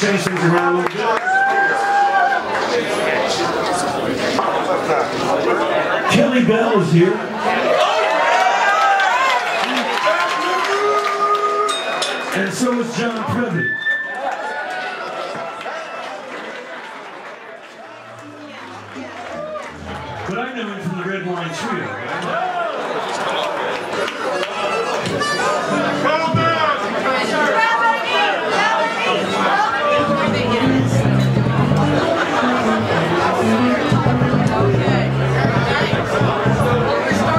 change things around a little bit. Kelly Bell is here. And so is John Previti. But I know him from the Red Wine Trio, right?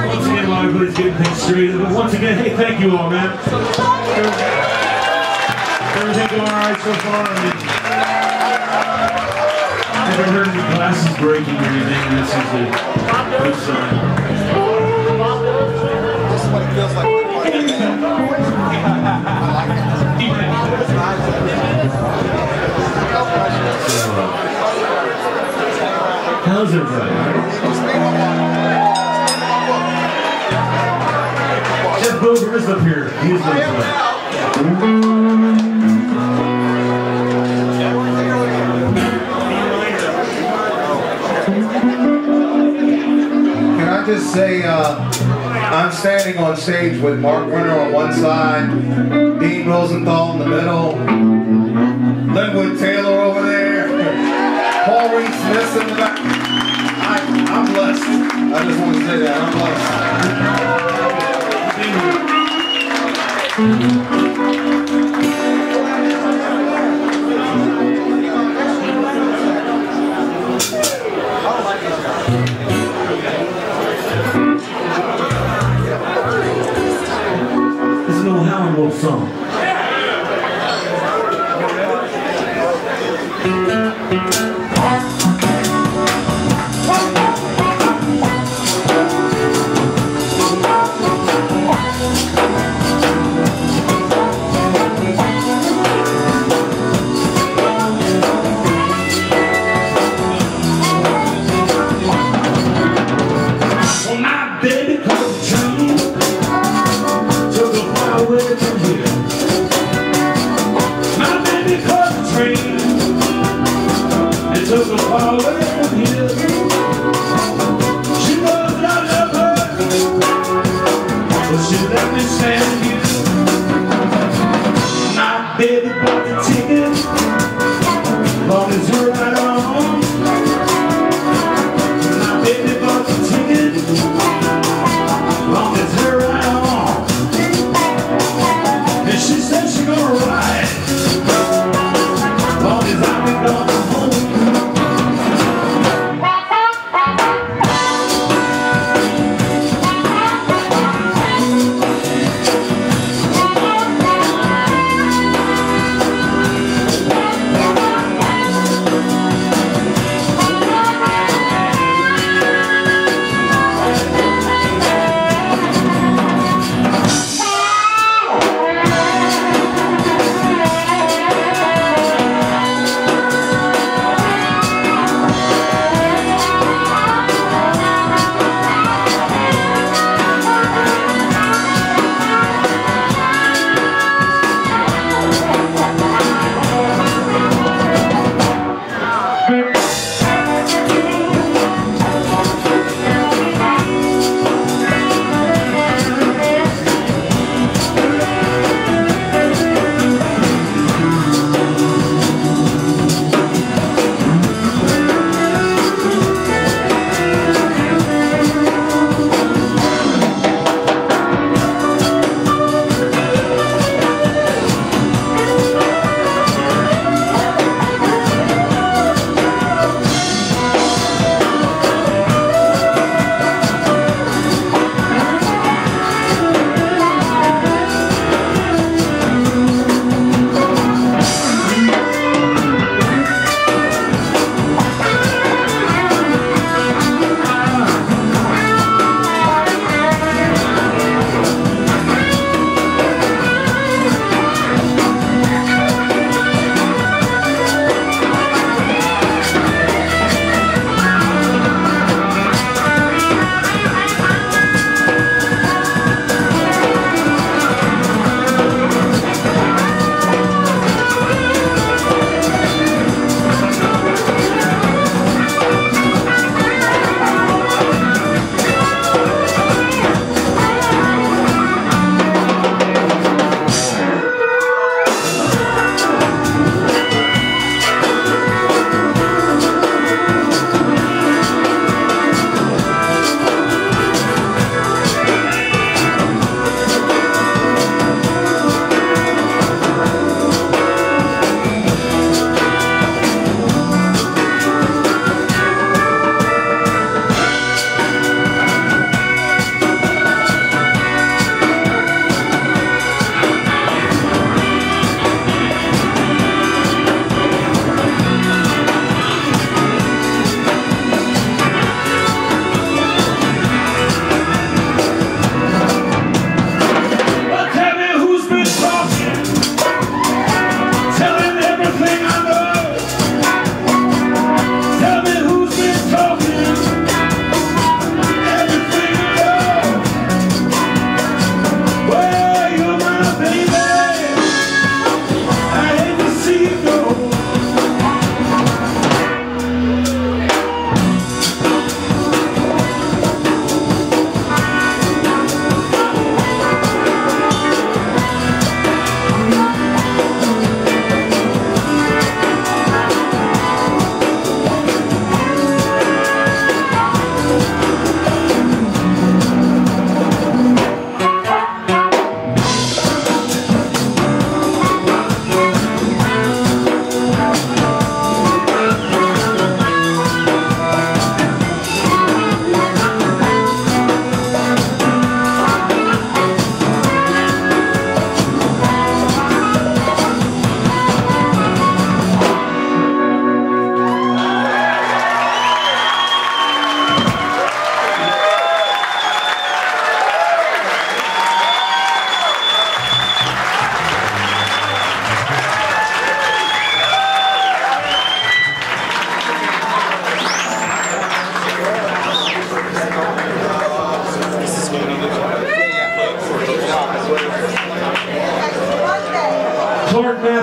Once again, while everybody's getting things straight, but once again, hey, thank you all, man. Everything going all right so far? I mean, I haven't heard any glasses breaking or anything. This is a good sign. This is what it feels like. How's everybody? Jeff Boger is up here. He is going to play. Can I just say, I'm standing on stage with Mark Wenner on one side, Dean Rosenthal in the middle, Linwood Taylor over there, Paul Reed Smith in the back. I'm blessed. I just want to say that. I'm blessed. This is an old Howard Wolf song. Well, my baby called the train, took a far away from here.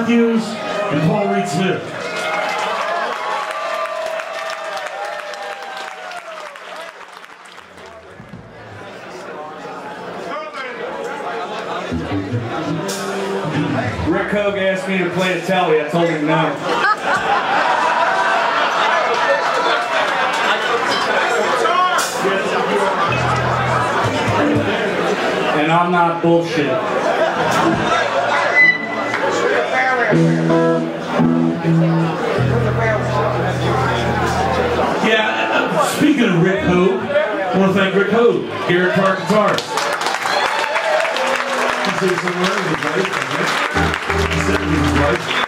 Matthews, and Paul Reed Smith. Rick Hogue asked me to play a telly. I told him no. And I'm not bullshit. Yeah, speaking of Rick Hogue, I want to thank Rick Hogue here at Park Guitars. He said somewhere in his life, he said in his life.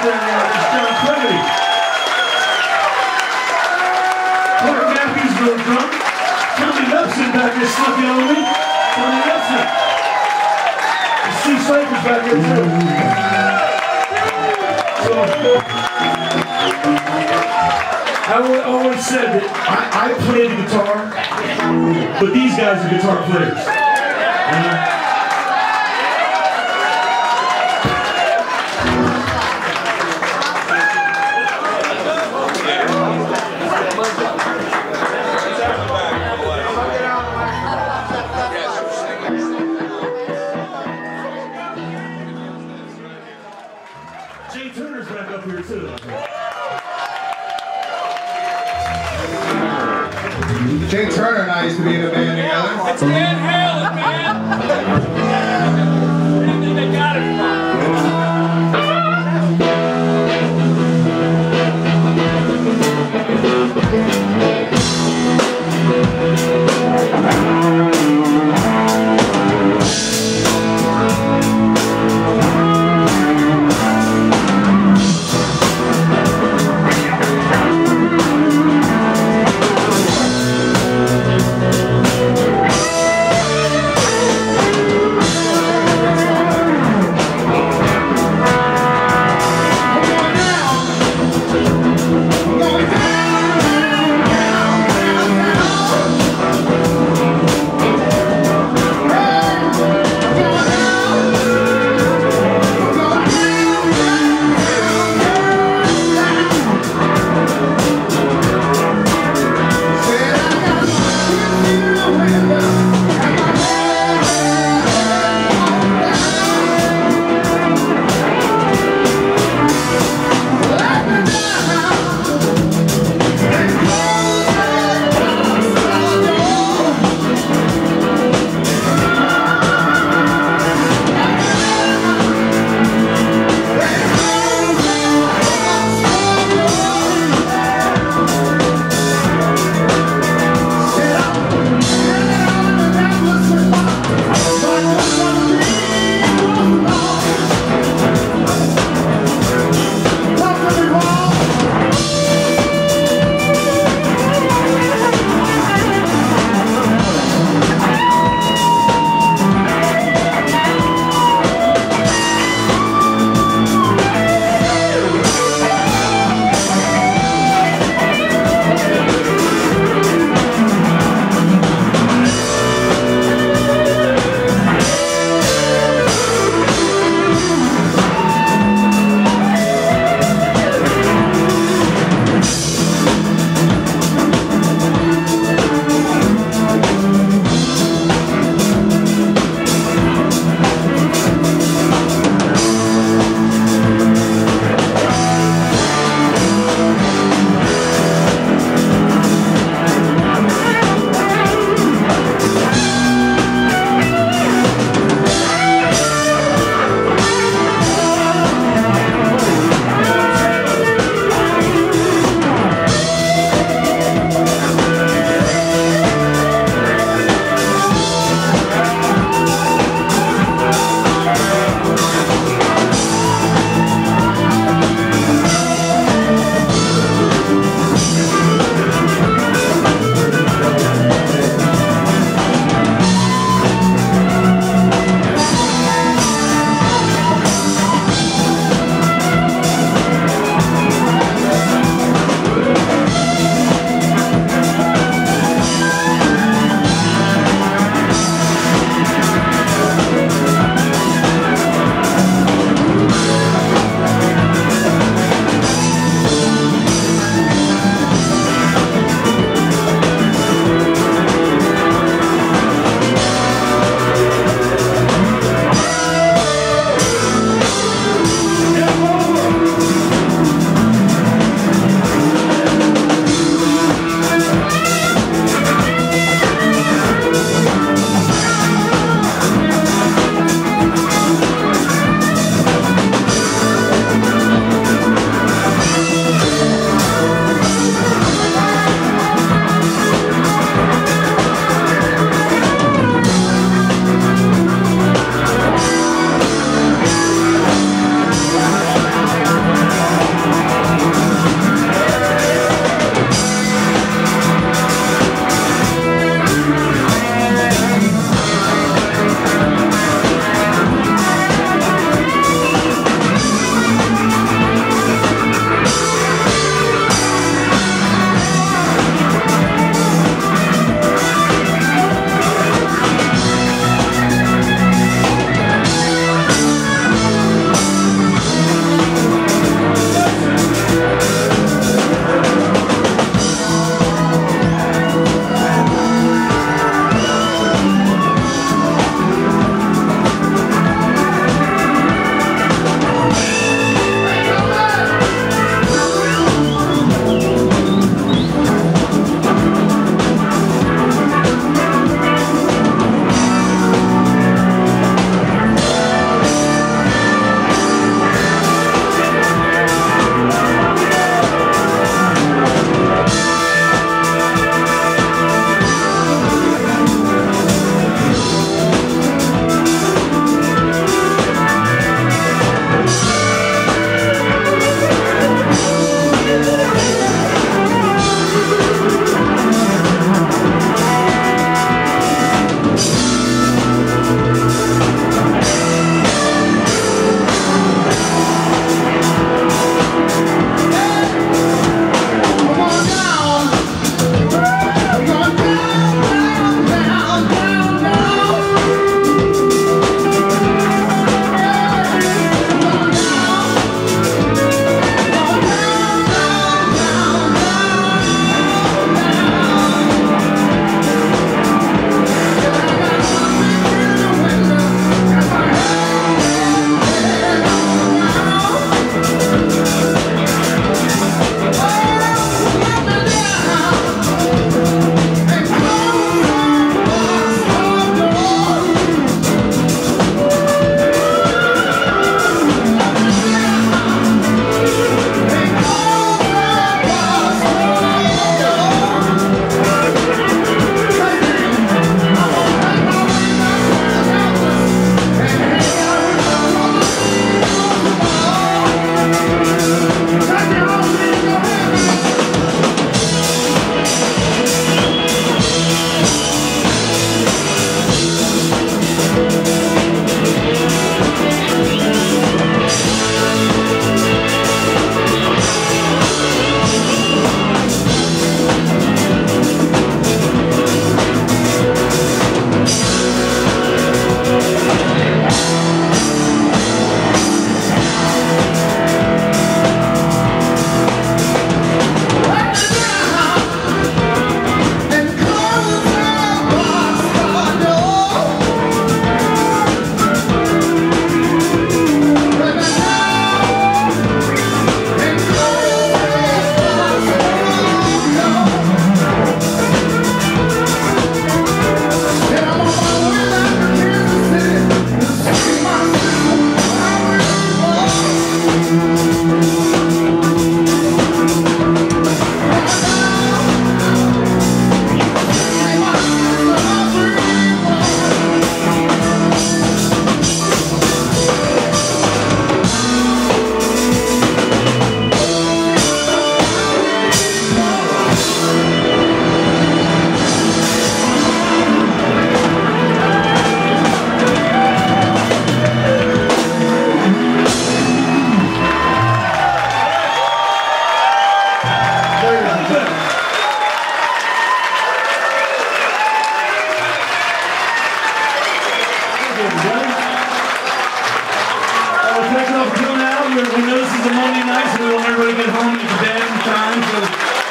there is John Previti. Clark Matthews, little drum. Tommy Lepson back there snuffing on me. Tommy Lepson. You see Cyphers back there too. So, I always said that I play the guitar, but these guys are guitar players. Jay Turner and I used to be in a band together. It's Van Halen, man! Where do you think they got it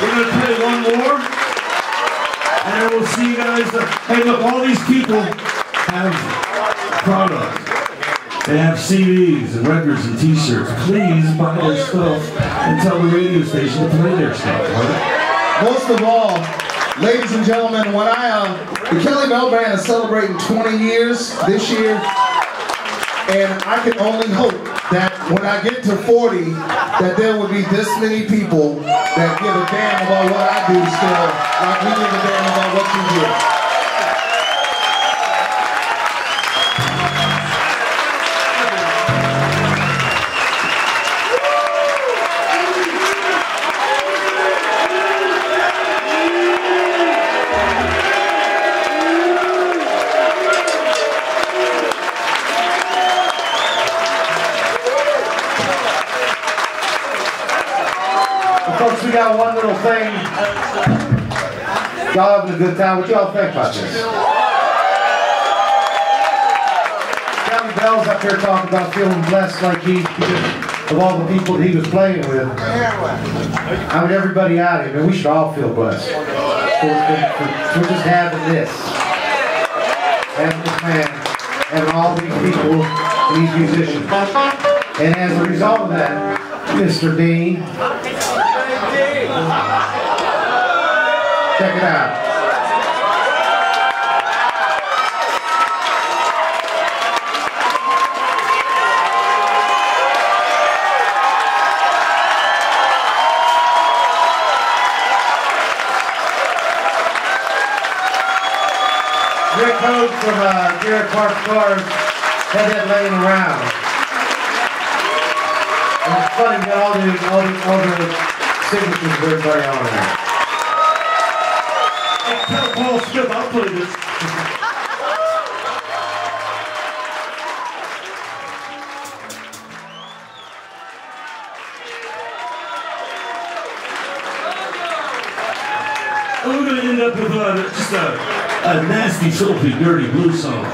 We're going to play one more. And then we'll see you guys. Hey, look, all these people have products. They have CDs and records and t-shirts. Please buy their stuff and tell the radio station to play their stuff. Right? Most of all, ladies and gentlemen, when the Kelly Bell Band is celebrating 20 years this year, and I can only hope that when I get to 40, that there will be this many people that give a damn about what I do still, like we give a damn about what you do. Folks, we got one little thing. Y'all having a good time. What y'all think about this? Johnny Bell's up here talking about feeling blessed like because of all the people that he was playing with. I mean, everybody out here, man, we should all feel blessed. For just having this. Having this man, having all these people, these musicians. And as a result of that, Mr. Dean, check it out. Rick Hogue from Garrett Park Cars had that laying around. And it's funny, we got all the signatures of everybody on there. Tell Paul Smith, I'll play this. We're going to end up with just a nasty, filthy, dirty blues song.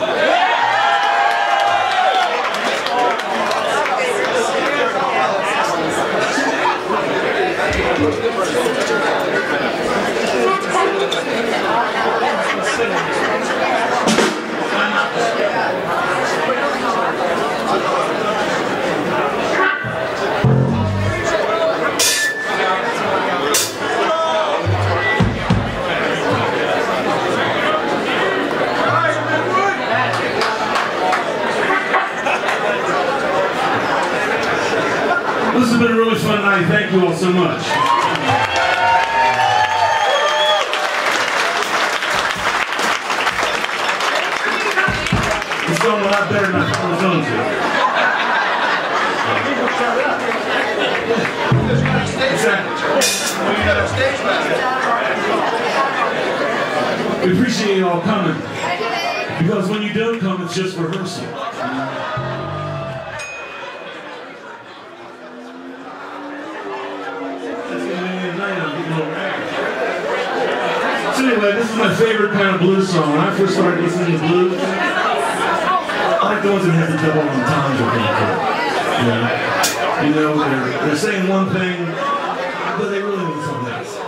This has been a really fun night. Thank you all so much. It's going a lot better than I thought it was going to. We appreciate you all coming. Because when you don't come, it's just rehearsal. So anyway, this is my favorite kind of blues song. When I first started listening to blues, I like the ones that have the double entendre. You know, they're saying one thing, but they really mean something else.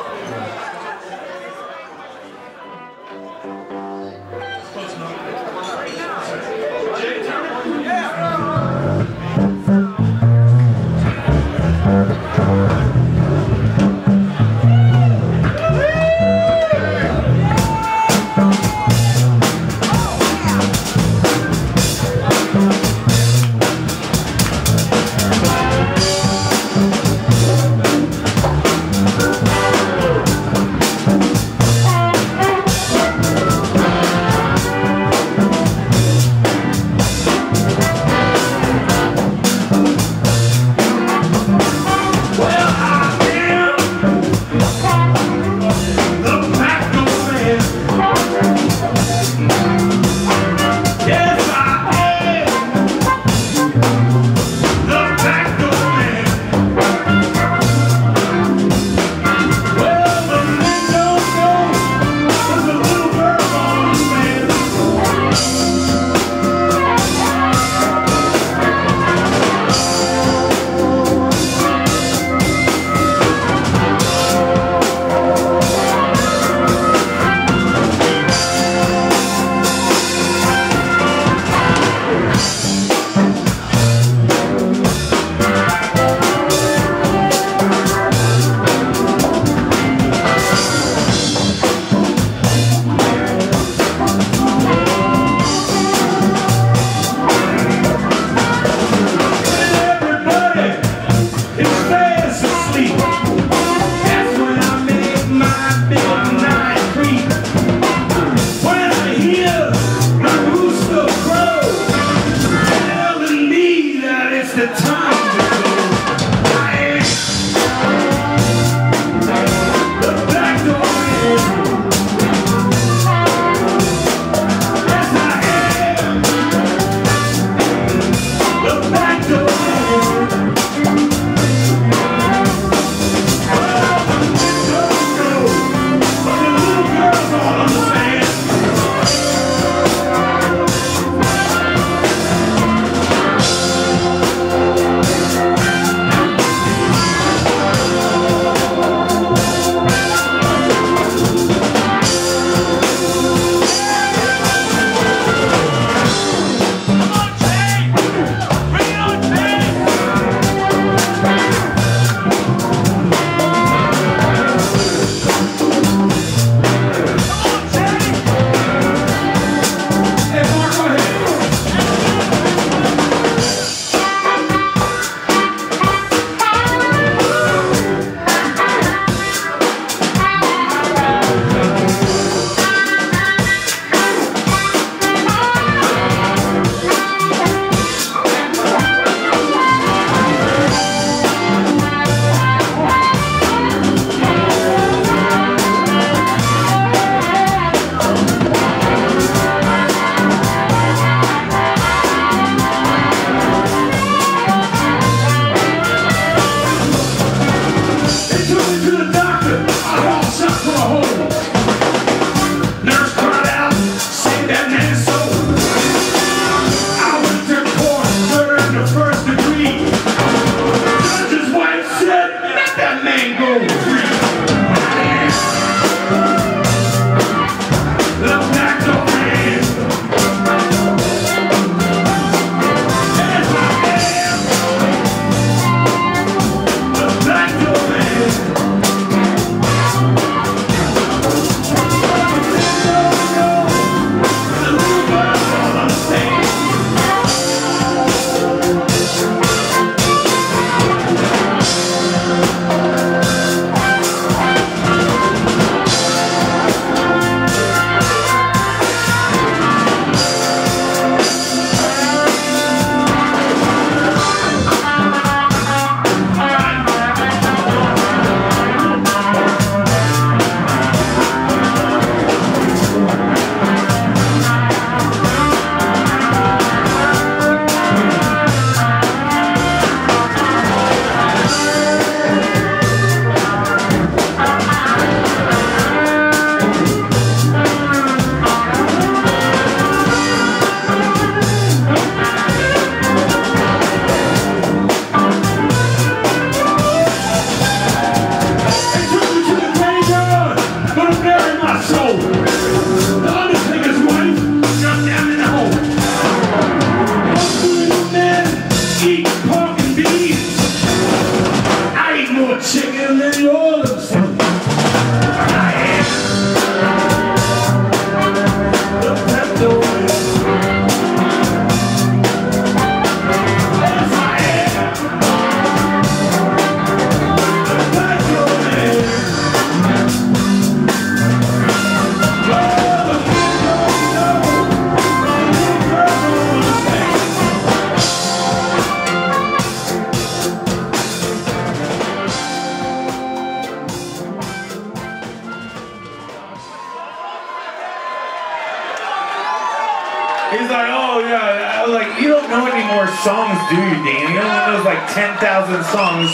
He's like, oh yeah. I was like, you don't know any more songs, do you, Dan? You only knows like 10,000 songs.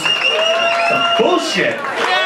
Some bullshit.